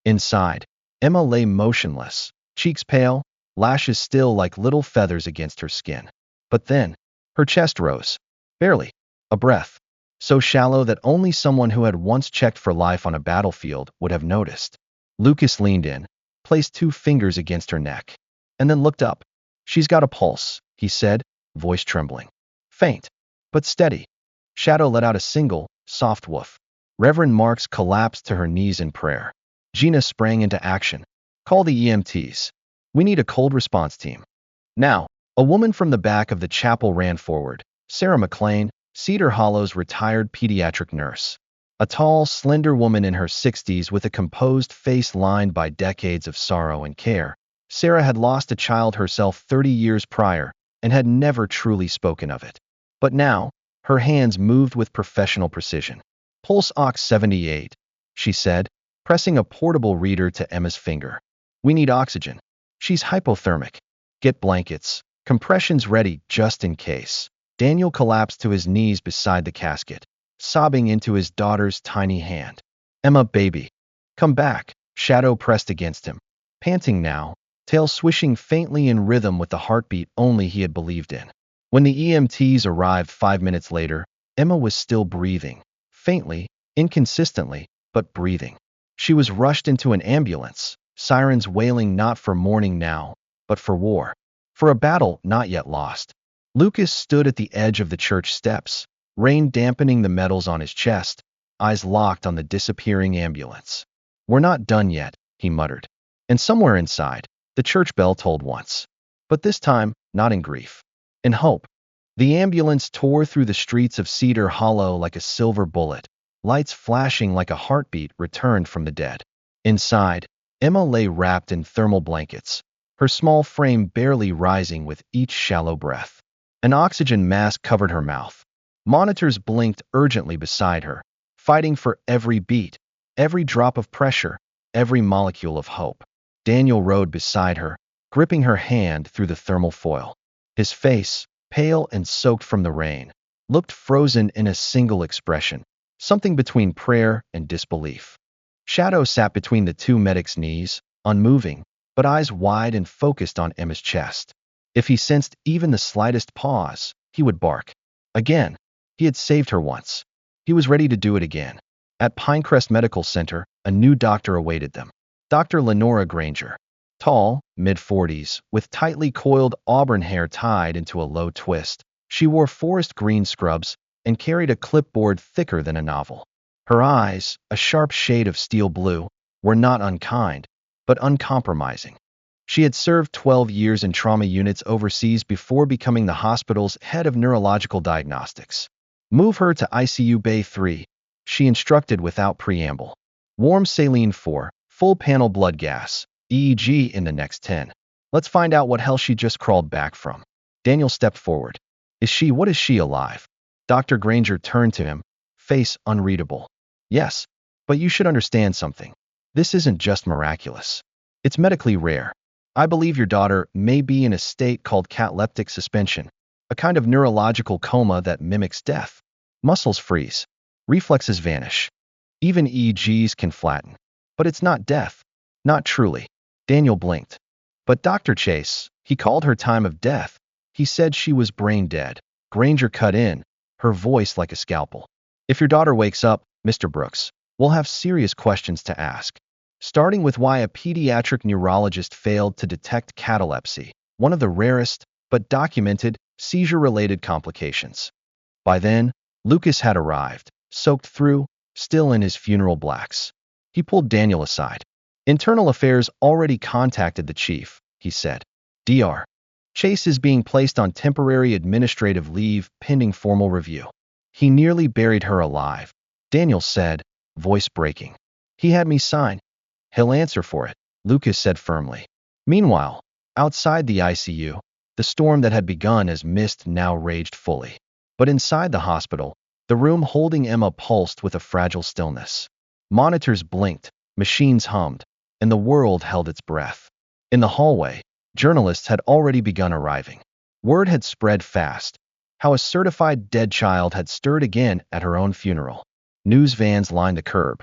Inside, Emma lay motionless, cheeks pale, lashes still like little feathers against her skin. But then, her chest rose. Barely. A breath. So shallow that only someone who had once checked for life on a battlefield would have noticed. Lucas leaned in, placed 2 fingers against her neck, and then looked up. She's got a pulse, he said, voice trembling. Faint, but steady. Shadow let out a single, soft woof. Reverend Marks collapsed to her knees in prayer. Gina sprang into action. Call the EMTs. We need a cold response team. Now, a woman from the back of the chapel ran forward. Sarah McLean, Cedar Hollow's retired pediatric nurse. A tall, slender woman in her 60s with a composed face lined by decades of sorrow and care. Sarah had lost a child herself 30 years prior and had never truly spoken of it. But now, her hands moved with professional precision. Pulse ox 78, she said, pressing a portable reader to Emma's finger. We need oxygen. She's hypothermic. Get blankets. Compressions ready just in case. Daniel collapsed to his knees beside the casket, sobbing into his daughter's tiny hand. Emma, baby. Come back. Shadow pressed against him. Panting now, tail swishing faintly in rhythm with the heartbeat only he had believed in. When the EMTs arrived 5 minutes later, Emma was still breathing. Faintly, inconsistently, but breathing. She was rushed into an ambulance, sirens wailing not for mourning now, but for war. For a battle not yet lost. Lucas stood at the edge of the church steps, rain dampening the metals on his chest, eyes locked on the disappearing ambulance. We're not done yet, he muttered. And somewhere inside, the church bell tolled once. But this time, not in grief. In hope. The ambulance tore through the streets of Cedar Hollow like a silver bullet, lights flashing like a heartbeat returned from the dead. Inside, Emma lay wrapped in thermal blankets, her small frame barely rising with each shallow breath. An oxygen mask covered her mouth. Monitors blinked urgently beside her, fighting for every beat, every drop of pressure, every molecule of hope. Daniel rode beside her, gripping her hand through the thermal foil. His face, pale and soaked from the rain, looked frozen in a single expression, something between prayer and disbelief. Shadow sat between the 2 medics' knees, unmoving, but eyes wide and focused on Emma's chest. If he sensed even the slightest pause, he would bark. Again. He had saved her once. He was ready to do it again. At Pinecrest Medical Center, a new doctor awaited them. Dr. Lenora Granger. Tall, mid-40s, with tightly coiled auburn hair tied into a low twist. She wore forest green scrubs and carried a clipboard thicker than a novel. Her eyes, a sharp shade of steel blue, were not unkind, but uncompromising. She had served 12 years in trauma units overseas before becoming the hospital's head of neurological diagnostics. Move her to ICU Bay 3, she instructed without preamble. Warm saline 4, full panel blood gas, EEG in the next 10. Let's find out what hell she just crawled back from. Daniel stepped forward. What is she alive? Dr. Granger turned to him, face unreadable. Yes, but you should understand something. This isn't just miraculous. It's medically rare. I believe your daughter may be in a state called cataleptic suspension, a kind of neurological coma that mimics death. Muscles freeze. Reflexes vanish. Even EEGs can flatten. But it's not death. Not truly. Daniel blinked. But Dr. Chase, he called her time of death. He said she was brain dead. Granger cut in, her voice like a scalpel. If your daughter wakes up, Mr. Brooks, we'll have serious questions to ask. Starting with why a pediatric neurologist failed to detect catalepsy, one of the rarest, but documented, seizure-related complications. By then, Lucas had arrived, soaked through, still in his funeral blacks. He pulled Daniel aside. Internal Affairs already contacted the chief, he said. Dr. Chase is being placed on temporary administrative leave pending formal review. He nearly buried her alive, Daniel said, voice breaking. He had me sign. He'll answer for it, Lucas said firmly. Meanwhile, outside the ICU, the storm that had begun as mist now raged fully. But inside the hospital, the room holding Emma pulsed with a fragile stillness. Monitors blinked, machines hummed, and the world held its breath. In the hallway, journalists had already begun arriving. Word had spread fast, how a certified dead child had stirred again at her own funeral. News vans lined the curb.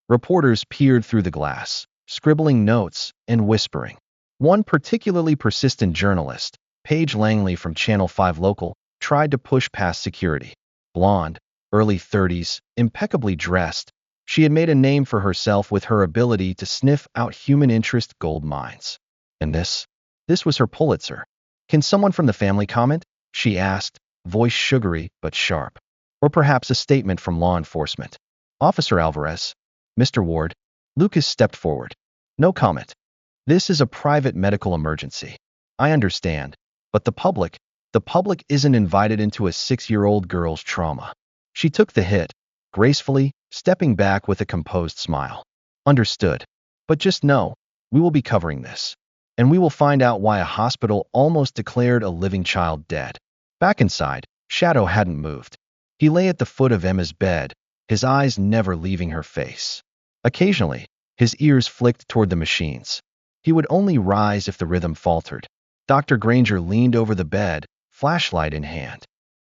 Reporters peered through the glass, scribbling notes and whispering. One particularly persistent journalist, Paige Langley from Channel 5 Local, tried to push past security. Blonde, early 30s, impeccably dressed, she had made a name for herself with her ability to sniff out human interest gold mines. And this was her Pulitzer. Can someone from the family comment? She asked, voice sugary but sharp. Or perhaps a statement from law enforcement. Officer Alvarez. Mr. Ward. Lucas stepped forward. No comment. This is a private medical emergency. I understand. But the public isn't invited into a 6-year-old girl's trauma. She took the hit, gracefully, stepping back with a composed smile. Understood. But just know, we will be covering this. And we will find out why a hospital almost declared a living child dead. Back inside, Shadow hadn't moved. He lay at the foot of Emma's bed, his eyes never leaving her face. Occasionally, his ears flicked toward the machines. He would only rise if the rhythm faltered. Dr. Granger leaned over the bed, flashlight in hand.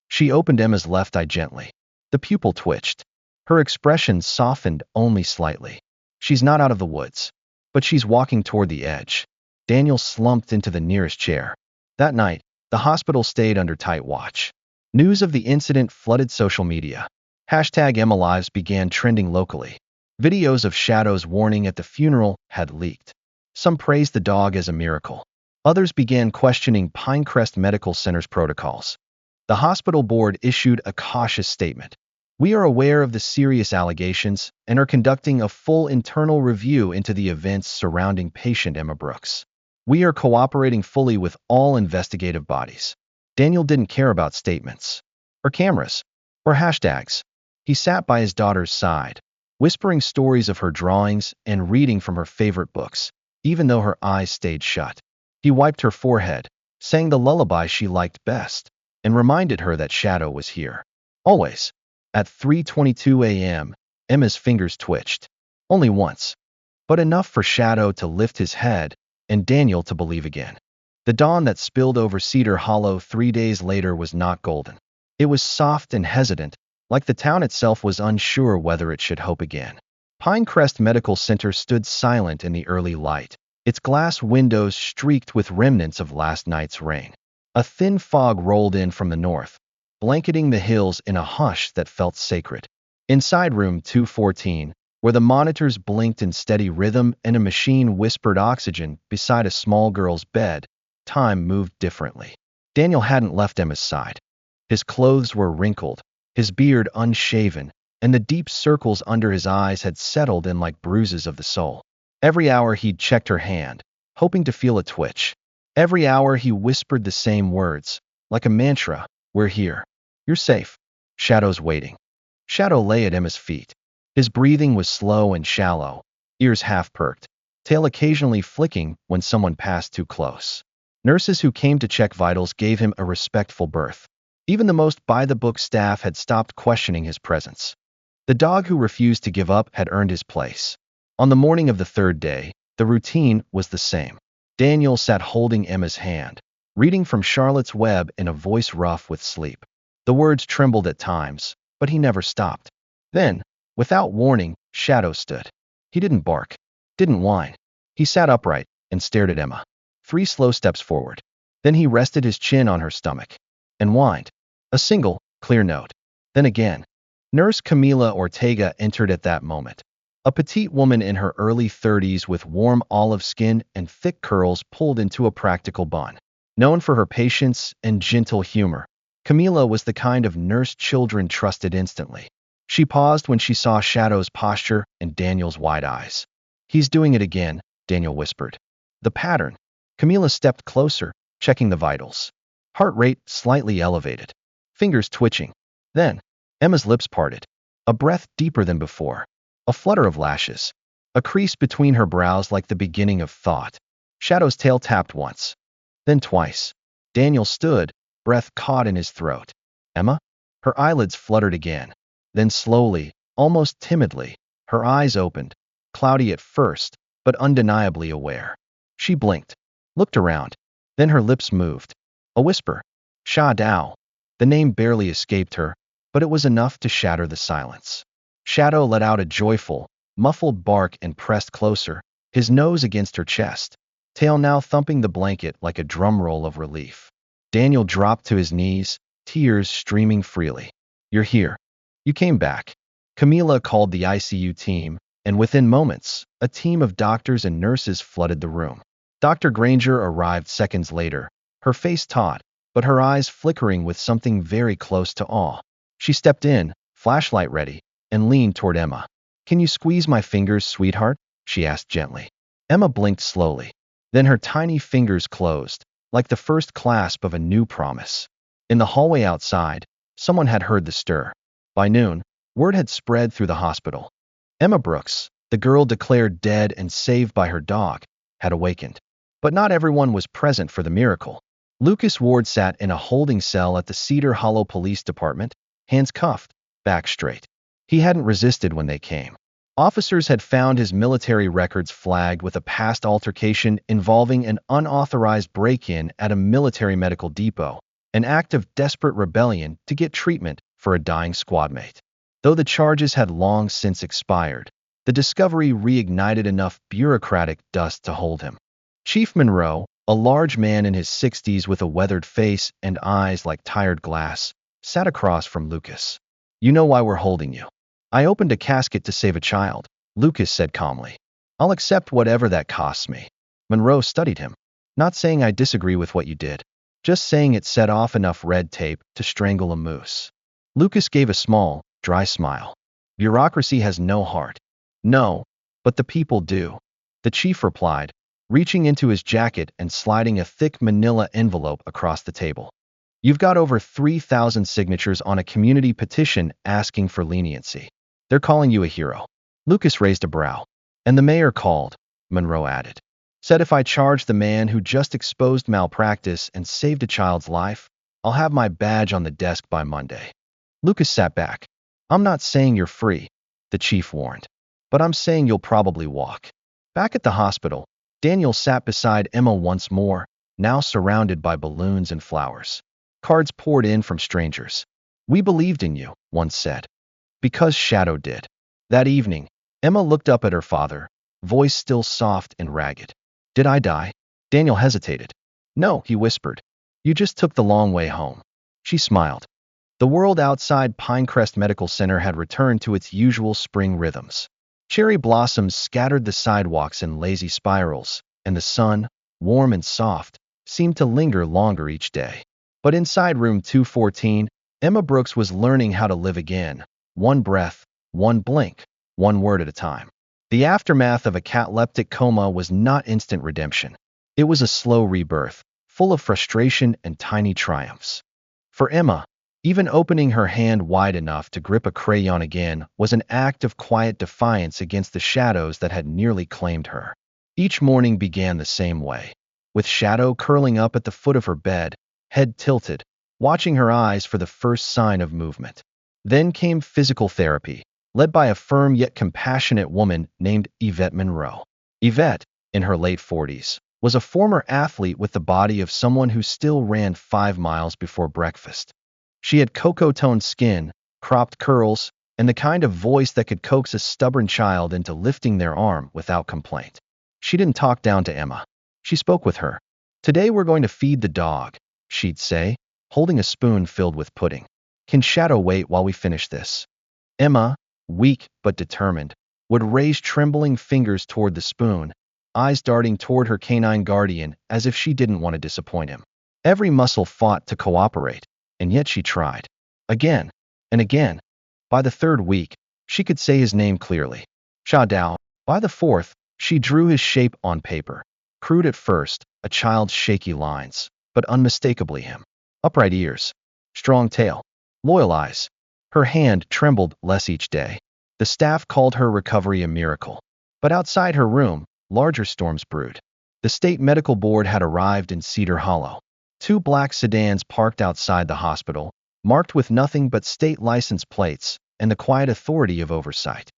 She opened Emma's left eye gently. The pupil twitched. Her expression softened only slightly. She's not out of the woods, but she's walking toward the edge. Daniel slumped into the nearest chair. That night, the hospital stayed under tight watch. News of the incident flooded social media. #EmmaLives began trending locally. Videos of Shadow's warning at the funeral had leaked. Some praised the dog as a miracle. Others began questioning Pinecrest Medical Center's protocols. The hospital board issued a cautious statement. We are aware of the serious allegations and are conducting a full internal review into the events surrounding patient Emma Brooks. We are cooperating fully with all investigative bodies. Daniel didn't care about statements, or cameras, or hashtags. He sat by his daughter's side, whispering stories of her drawings and reading from her favorite books, even though her eyes stayed shut. He wiped her forehead, sang the lullaby she liked best, and reminded her that Shadow was here. Always. At 3:22 a.m., Emma's fingers twitched. Only once. But enough for Shadow to lift his head and Daniel to believe again. The dawn that spilled over Cedar Hollow 3 days later was not golden. It was soft and hesitant, like the town itself was unsure whether it should hope again. Pinecrest Medical Center stood silent in the early light, its glass windows streaked with remnants of last night's rain. A thin fog rolled in from the north, blanketing the hills in a hush that felt sacred. Inside room 214, where the monitors blinked in steady rhythm and a machine whispered oxygen beside a small girl's bed, time moved differently. Daniel hadn't left Emma's side. His clothes were wrinkled, his beard unshaven, and the deep circles under his eyes had settled in like bruises of the soul. Every hour he'd checked her hand, hoping to feel a twitch. Every hour he whispered the same words, like a mantra, we're here. You're safe. Shadow's waiting. Shadow lay at Emma's feet. His breathing was slow and shallow, ears half-perked, tail occasionally flicking when someone passed too close. Nurses who came to check vitals gave him a respectful berth. Even the most by-the-book staff had stopped questioning his presence. The dog who refused to give up had earned his place. On the morning of the third day, the routine was the same. Daniel sat holding Emma's hand, reading from Charlotte's Web in a voice rough with sleep. The words trembled at times, but he never stopped. Then, without warning, Shadow stood. He didn't bark, didn't whine. He sat upright and stared at Emma. 3 slow steps forward. Then he rested his chin on her stomach and whined. A single, clear note. Then again. Nurse Camila Ortega entered at that moment. A petite woman in her early 30s with warm olive skin and thick curls pulled into a practical bun. Known for her patience and gentle humor, Camila was the kind of nurse children trusted instantly. She paused when she saw Shadow's posture and Daniel's wide eyes. "He's doing it again," Daniel whispered. "The pattern." Camila stepped closer, checking the vitals. Heart rate slightly elevated. Fingers twitching. Then, Emma's lips parted. A breath deeper than before. A flutter of lashes. A crease between her brows like the beginning of thought. Shadow's tail tapped once. Then twice. Daniel stood, breath caught in his throat. "Emma?" Her eyelids fluttered again. Then slowly, almost timidly, her eyes opened, cloudy at first, but undeniably aware. She blinked, looked around. Then her lips moved. A whisper. Shadow. The name barely escaped her, but it was enough to shatter the silence. Shadow let out a joyful, muffled bark and pressed closer, his nose against her chest, tail now thumping the blanket like a drum roll of relief. Daniel dropped to his knees, tears streaming freely. "You're here. You came back." Camila called the ICU team, and within moments, a team of doctors and nurses flooded the room. Dr. Granger arrived seconds later, her face taut, but her eyes flickering with something very close to awe. She stepped in, flashlight ready, and leaned toward Emma. "Can you squeeze my fingers, sweetheart?" she asked gently. Emma blinked slowly. Then her tiny fingers closed, like the first clasp of a new promise. In the hallway outside, someone had heard the stir. By noon, word had spread through the hospital. Emma Brooks, the girl declared dead and saved by her dog, had awakened. But not everyone was present for the miracle. Lucas Ward sat in a holding cell at the Cedar Hollow Police Department, hands cuffed, back straight. He hadn't resisted when they came. Officers had found his military records flagged with a past altercation involving an unauthorized break-in at a military medical depot, an act of desperate rebellion to get treatment for a dying squadmate. Though the charges had long since expired, the discovery reignited enough bureaucratic dust to hold him. Chief Monroe, a large man in his 60s with a weathered face and eyes like tired glass, sat across from Lucas. "You know why we're holding you." "I opened a casket to save a child," Lucas said calmly. "I'll accept whatever that costs me." Monroe studied him. "Not saying I disagree with what you did, just saying it set off enough red tape to strangle a moose." Lucas gave a small, dry smile. "Bureaucracy has no heart." "No, but the people do," the chief replied, reaching into his jacket and sliding a thick manila envelope across the table. "You've got over 3,000 signatures on a community petition asking for leniency. They're calling you a hero." Lucas raised a brow. "And the mayor called," Monroe added. "Said if I charge the man who just exposed malpractice and saved a child's life, I'll have my badge on the desk by Monday." Lucas sat back. "I'm not saying you're free," the chief warned, "but I'm saying you'll probably walk." Back at the hospital, Daniel sat beside Emma once more, now surrounded by balloons and flowers. Cards poured in from strangers. "We believed in you," one said. "Because Shadow did." That evening, Emma looked up at her father, voice still soft and ragged. "Did I die?" Daniel hesitated. "No," he whispered. "You just took the long way home." She smiled. The world outside Pinecrest Medical Center had returned to its usual spring rhythms. Cherry blossoms scattered the sidewalks in lazy spirals, and the sun, warm and soft, seemed to linger longer each day. But inside room 214, Emma Brooks was learning how to live again, one breath, one blink, one word at a time. The aftermath of a cataleptic coma was not instant redemption. It was a slow rebirth, full of frustration and tiny triumphs. For Emma, even opening her hand wide enough to grip a crayon again was an act of quiet defiance against the shadows that had nearly claimed her. Each morning began the same way, with Shadow curling up at the foot of her bed, head tilted, watching her eyes for the first sign of movement. Then came physical therapy, led by a firm yet compassionate woman named Yvette Monroe. Yvette, in her late 40s, was a former athlete with the body of someone who still ran 5 miles before breakfast. She had cocoa-toned skin, cropped curls, and the kind of voice that could coax a stubborn child into lifting their arm without complaint. She didn't talk down to Emma. She spoke with her. "Today we're going to feed the dog," she'd say, holding a spoon filled with pudding. "Can Shadow wait while we finish this?" Emma, weak but determined, would raise trembling fingers toward the spoon, eyes darting toward her canine guardian as if she didn't want to disappoint him. Every muscle fought to cooperate, and yet she tried. Again and again. By the third week, she could say his name clearly. Shadow. By the fourth, she drew his shape on paper. Crude at first, a child's shaky lines, but unmistakably him. Upright ears, strong tail, loyal eyes. Her hand trembled less each day. The staff called her recovery a miracle. But outside her room, larger storms brewed. The state medical board had arrived in Cedar Hollow. Two black sedans parked outside the hospital, marked with nothing but state license plates and the quiet authority of oversight.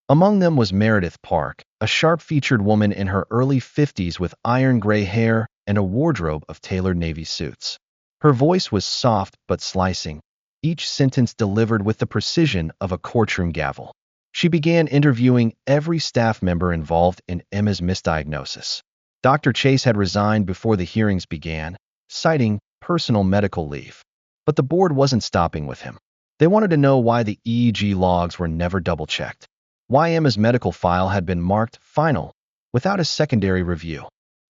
Among them was Meredith Park, a sharp-featured woman in her early 50s with iron gray hair and a wardrobe of tailored navy suits. Her voice was soft but slicing, each sentence delivered with the precision of a courtroom gavel. She began interviewing every staff member involved in Emma's misdiagnosis. Dr. Chase had resigned before the hearings began, citing personal medical leave. But the board wasn't stopping with him. They wanted to know why the EEG logs were never double-checked, why Emma's medical file had been marked final without a secondary review,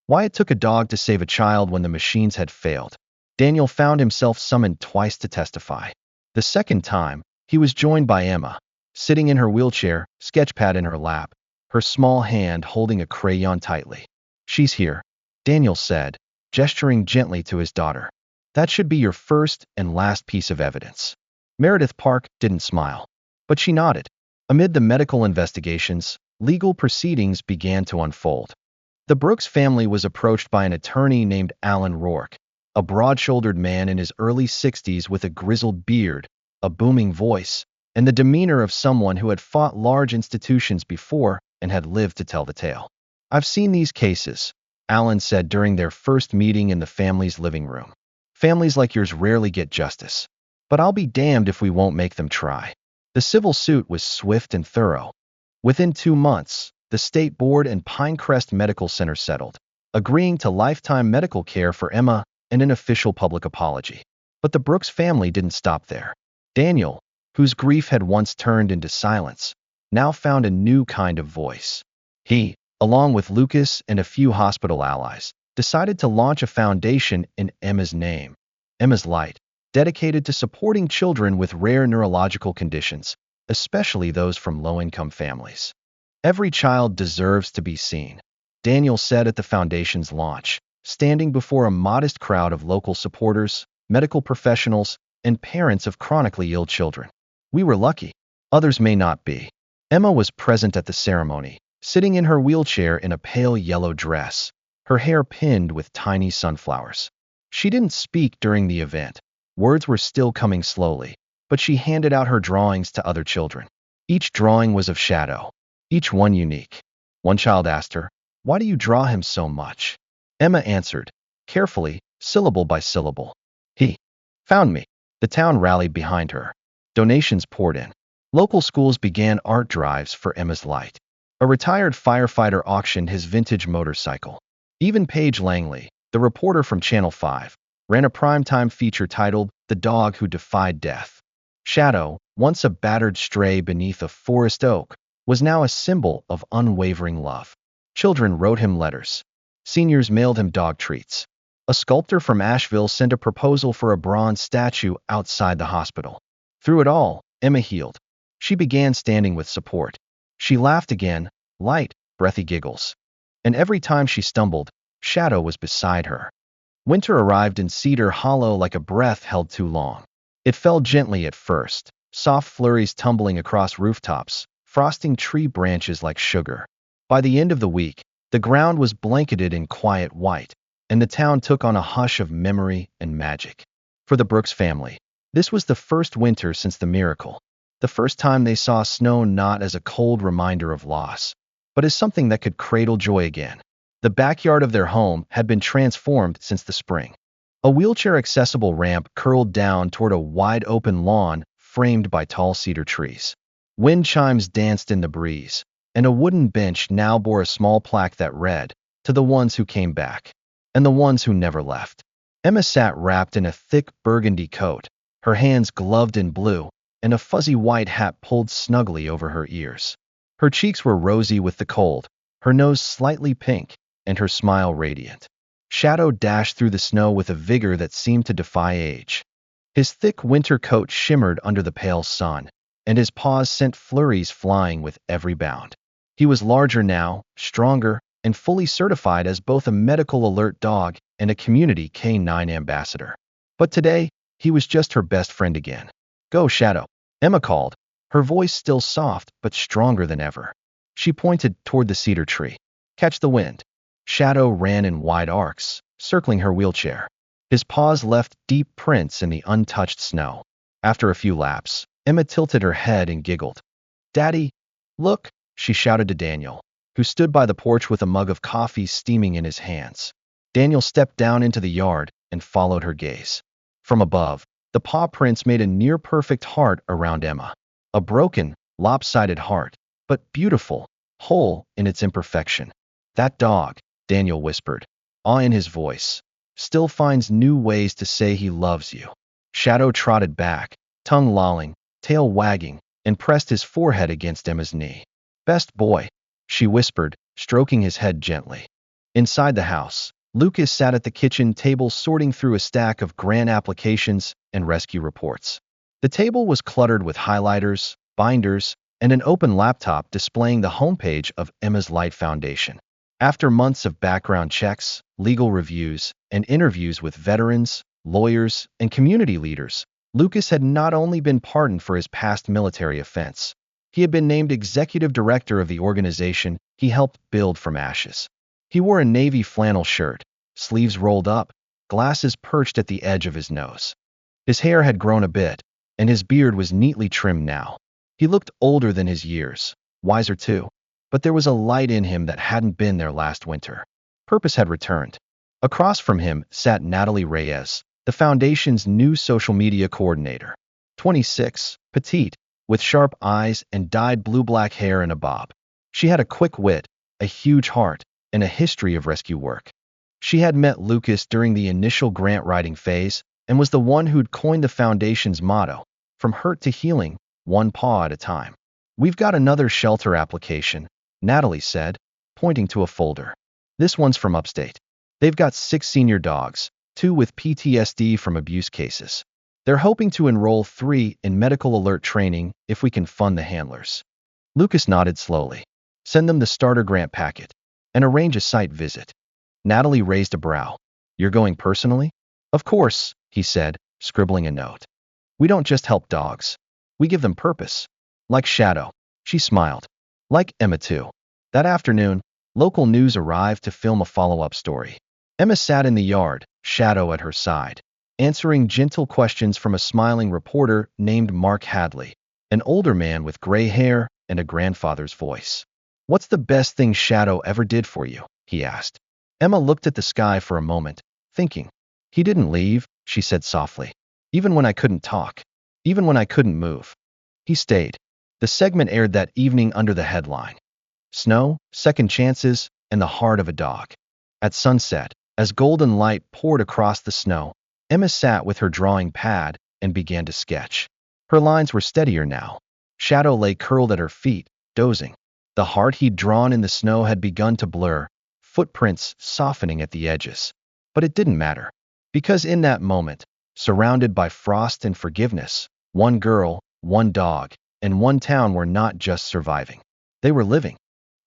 why it took a dog to save a child when the machines had failed. Daniel found himself summoned twice to testify. The second time, he was joined by Emma, sitting in her wheelchair, sketchpad in her lap, her small hand holding a crayon tightly. "She's here," Daniel said, gesturing gently to his daughter. "That should be your first and last piece of evidence." Meredith Park didn't smile, but she nodded. Amid the medical investigations, legal proceedings began to unfold. The Brooks family was approached by an attorney named Alan Rourke, a broad-shouldered man in his early 60s with a grizzled beard, a booming voice, and the demeanor of someone who had fought large institutions before and had lived to tell the tale. "I've seen these cases," Alan said during their first meeting in the family's living room. "Families like yours rarely get justice, but I'll be damned if we won't make them try." The civil suit was swift and thorough. Within 2 months, the state board and Pinecrest Medical Center settled, agreeing to lifetime medical care for Emma and an official public apology. But the Brooks family didn't stop there. Daniel, whose grief had once turned into silence, now found a new kind of voice. He, along with Lucas and a few hospital allies, decided to launch a foundation in Emma's name, Emma's Light, dedicated to supporting children with rare neurological conditions, especially those from low-income families. "Every child deserves to be seen," Daniel said at the foundation's launch, standing before a modest crowd of local supporters, medical professionals, and parents of chronically ill children. "We were lucky. Others may not be." Emma was present at the ceremony, sitting in her wheelchair in a pale yellow dress, her hair pinned with tiny sunflowers. She didn't speak during the event. Words were still coming slowly, but she handed out her drawings to other children. Each drawing was of Shadow, each one unique. One child asked her, "Why do you draw him so much?" Emma answered, carefully, syllable by syllable, "He found me." The town rallied behind her. Donations poured in. Local schools began art drives for Emma's Light. A retired firefighter auctioned his vintage motorcycle. Even Paige Langley, the reporter from Channel 5, ran a primetime feature titled "The Dog Who Defied Death." Shadow, once a battered stray beneath a forest oak, was now a symbol of unwavering love. Children wrote him letters. Seniors mailed him dog treats. A sculptor from Asheville sent a proposal for a bronze statue outside the hospital. Through it all, Emma healed. She began standing with support. She laughed again, light, breathy giggles. And every time she stumbled, Shadow was beside her. Winter arrived in Cedar Hollow like a breath held too long. It fell gently at first, soft flurries tumbling across rooftops, frosting tree branches like sugar. By the end of the week, the ground was blanketed in quiet white, and the town took on a hush of memory and magic. For the Brooks family, this was the first winter since the miracle, the first time they saw snow not as a cold reminder of loss, but as something that could cradle joy again. The backyard of their home had been transformed since the spring. A wheelchair-accessible ramp curled down toward a wide-open lawn framed by tall cedar trees. Wind chimes danced in the breeze, and a wooden bench now bore a small plaque that read, "To the ones who came back, and the ones who never left." Emma sat wrapped in a thick burgundy coat, her hands gloved in blue, and a fuzzy white hat pulled snugly over her ears. Her cheeks were rosy with the cold, her nose slightly pink, and her smile radiant. Shadow dashed through the snow with a vigor that seemed to defy age. His thick winter coat shimmered under the pale sun, and his paws sent flurries flying with every bound. He was larger now, stronger, and fully certified as both a medical alert dog and a community canine ambassador. But today, he was just her best friend again. "Go, Shadow," Emma called, her voice still soft but stronger than ever. She pointed toward the cedar tree. "Catch the wind." Shadow ran in wide arcs, circling her wheelchair. His paws left deep prints in the untouched snow. After a few laps, Emma tilted her head and giggled. "Daddy, look," she shouted to Daniel, who stood by the porch with a mug of coffee steaming in his hands. Daniel stepped down into the yard and followed her gaze. From above, the paw prints made a near-perfect heart around Emma. A broken, lopsided heart, but beautiful, whole in its imperfection. "That dog," Daniel whispered, awe in his voice, "still finds new ways to say he loves you." Shadow trotted back, tongue lolling, tail wagging, and pressed his forehead against Emma's knee. "Best boy," she whispered, stroking his head gently. Inside the house, Lucas sat at the kitchen table sorting through a stack of grant applications and rescue reports. The table was cluttered with highlighters, binders, and an open laptop displaying the homepage of Emma's Light Foundation. After months of background checks, legal reviews, and interviews with veterans, lawyers, and community leaders, Lucas had not only been pardoned for his past military offense, he had been named executive director of the organization he helped build from ashes. He wore a navy flannel shirt, sleeves rolled up, glasses perched at the edge of his nose. His hair had grown a bit, and his beard was neatly trimmed now. He looked older than his years, wiser too, but there was a light in him that hadn't been there last winter. Purpose had returned. Across from him sat Natalie Reyes, the foundation's new social media coordinator. 26, petite, with sharp eyes and dyed blue-black hair in a bob. She had a quick wit, a huge heart, and a history of rescue work. She had met Lucas during the initial grant writing phase and was the one who'd coined the foundation's motto, "From hurt to healing, one paw at a time." "We've got another shelter application," Natalie said, pointing to a folder. "This one's from upstate. They've got 6 senior dogs, 2 with PTSD from abuse cases. They're hoping to enroll 3 in medical alert training if we can fund the handlers." Lucas nodded slowly. "Send them the starter grant packet and arrange a site visit." Natalie raised a brow. "You're going personally?" "Of course," he said, scribbling a note. "We don't just help dogs. We give them purpose. Like Shadow." She smiled. "Like Emma too." That afternoon, local news arrived to film a follow-up story. Emma sat in the yard, Shadow at her side, answering gentle questions from a smiling reporter named Mark Hadley, an older man with gray hair and a grandfather's voice. "What's the best thing Shadow ever did for you?" he asked. Emma looked at the sky for a moment, thinking. "He didn't leave," she said softly. "Even when I couldn't talk. Even when I couldn't move. He stayed." The segment aired that evening under the headline, "Snow, Second Chances, and the Heart of a Dog." At sunset, as golden light poured across the snow, Emma sat with her drawing pad and began to sketch. Her lines were steadier now. Shadow lay curled at her feet, dozing. The heart he'd drawn in the snow had begun to blur, footprints softening at the edges. But it didn't matter, because in that moment, surrounded by frost and forgiveness, one girl, one dog, and one town were not just surviving. They were living.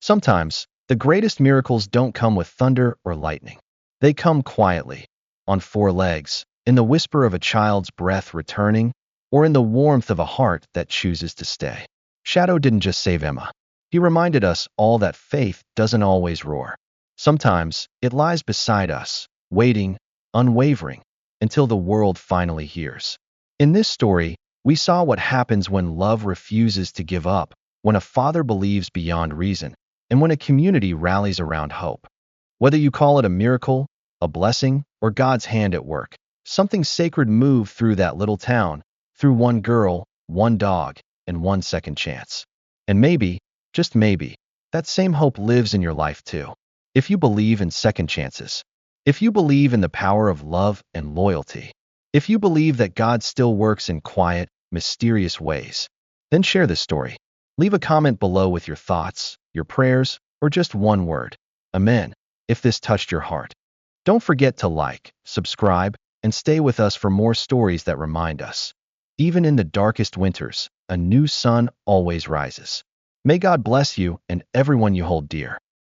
Sometimes, the greatest miracles don't come with thunder or lightning. They come quietly, on 4 legs, in the whisper of a child's breath returning, or in the warmth of a heart that chooses to stay. Shadow didn't just save Emma. He reminded us all that faith doesn't always roar. Sometimes, it lies beside us, waiting, unwavering, until the world finally hears. In this story, we saw what happens when love refuses to give up, when a father believes beyond reason, and when a community rallies around hope. Whether you call it a miracle, a blessing, or God's hand at work, something sacred moved through that little town, through one girl, one dog, and one second chance. And maybe, just maybe, that same hope lives in your life too. If you believe in second chances, if you believe in the power of love and loyalty, if you believe that God still works in quiet, mysterious ways, then share this story. Leave a comment below with your thoughts, your prayers, or just one word. Amen. If this touched your heart. Don't forget to like, subscribe, and stay with us for more stories that remind us. Even in the darkest winters, a new sun always rises. May God bless you and everyone you hold dear.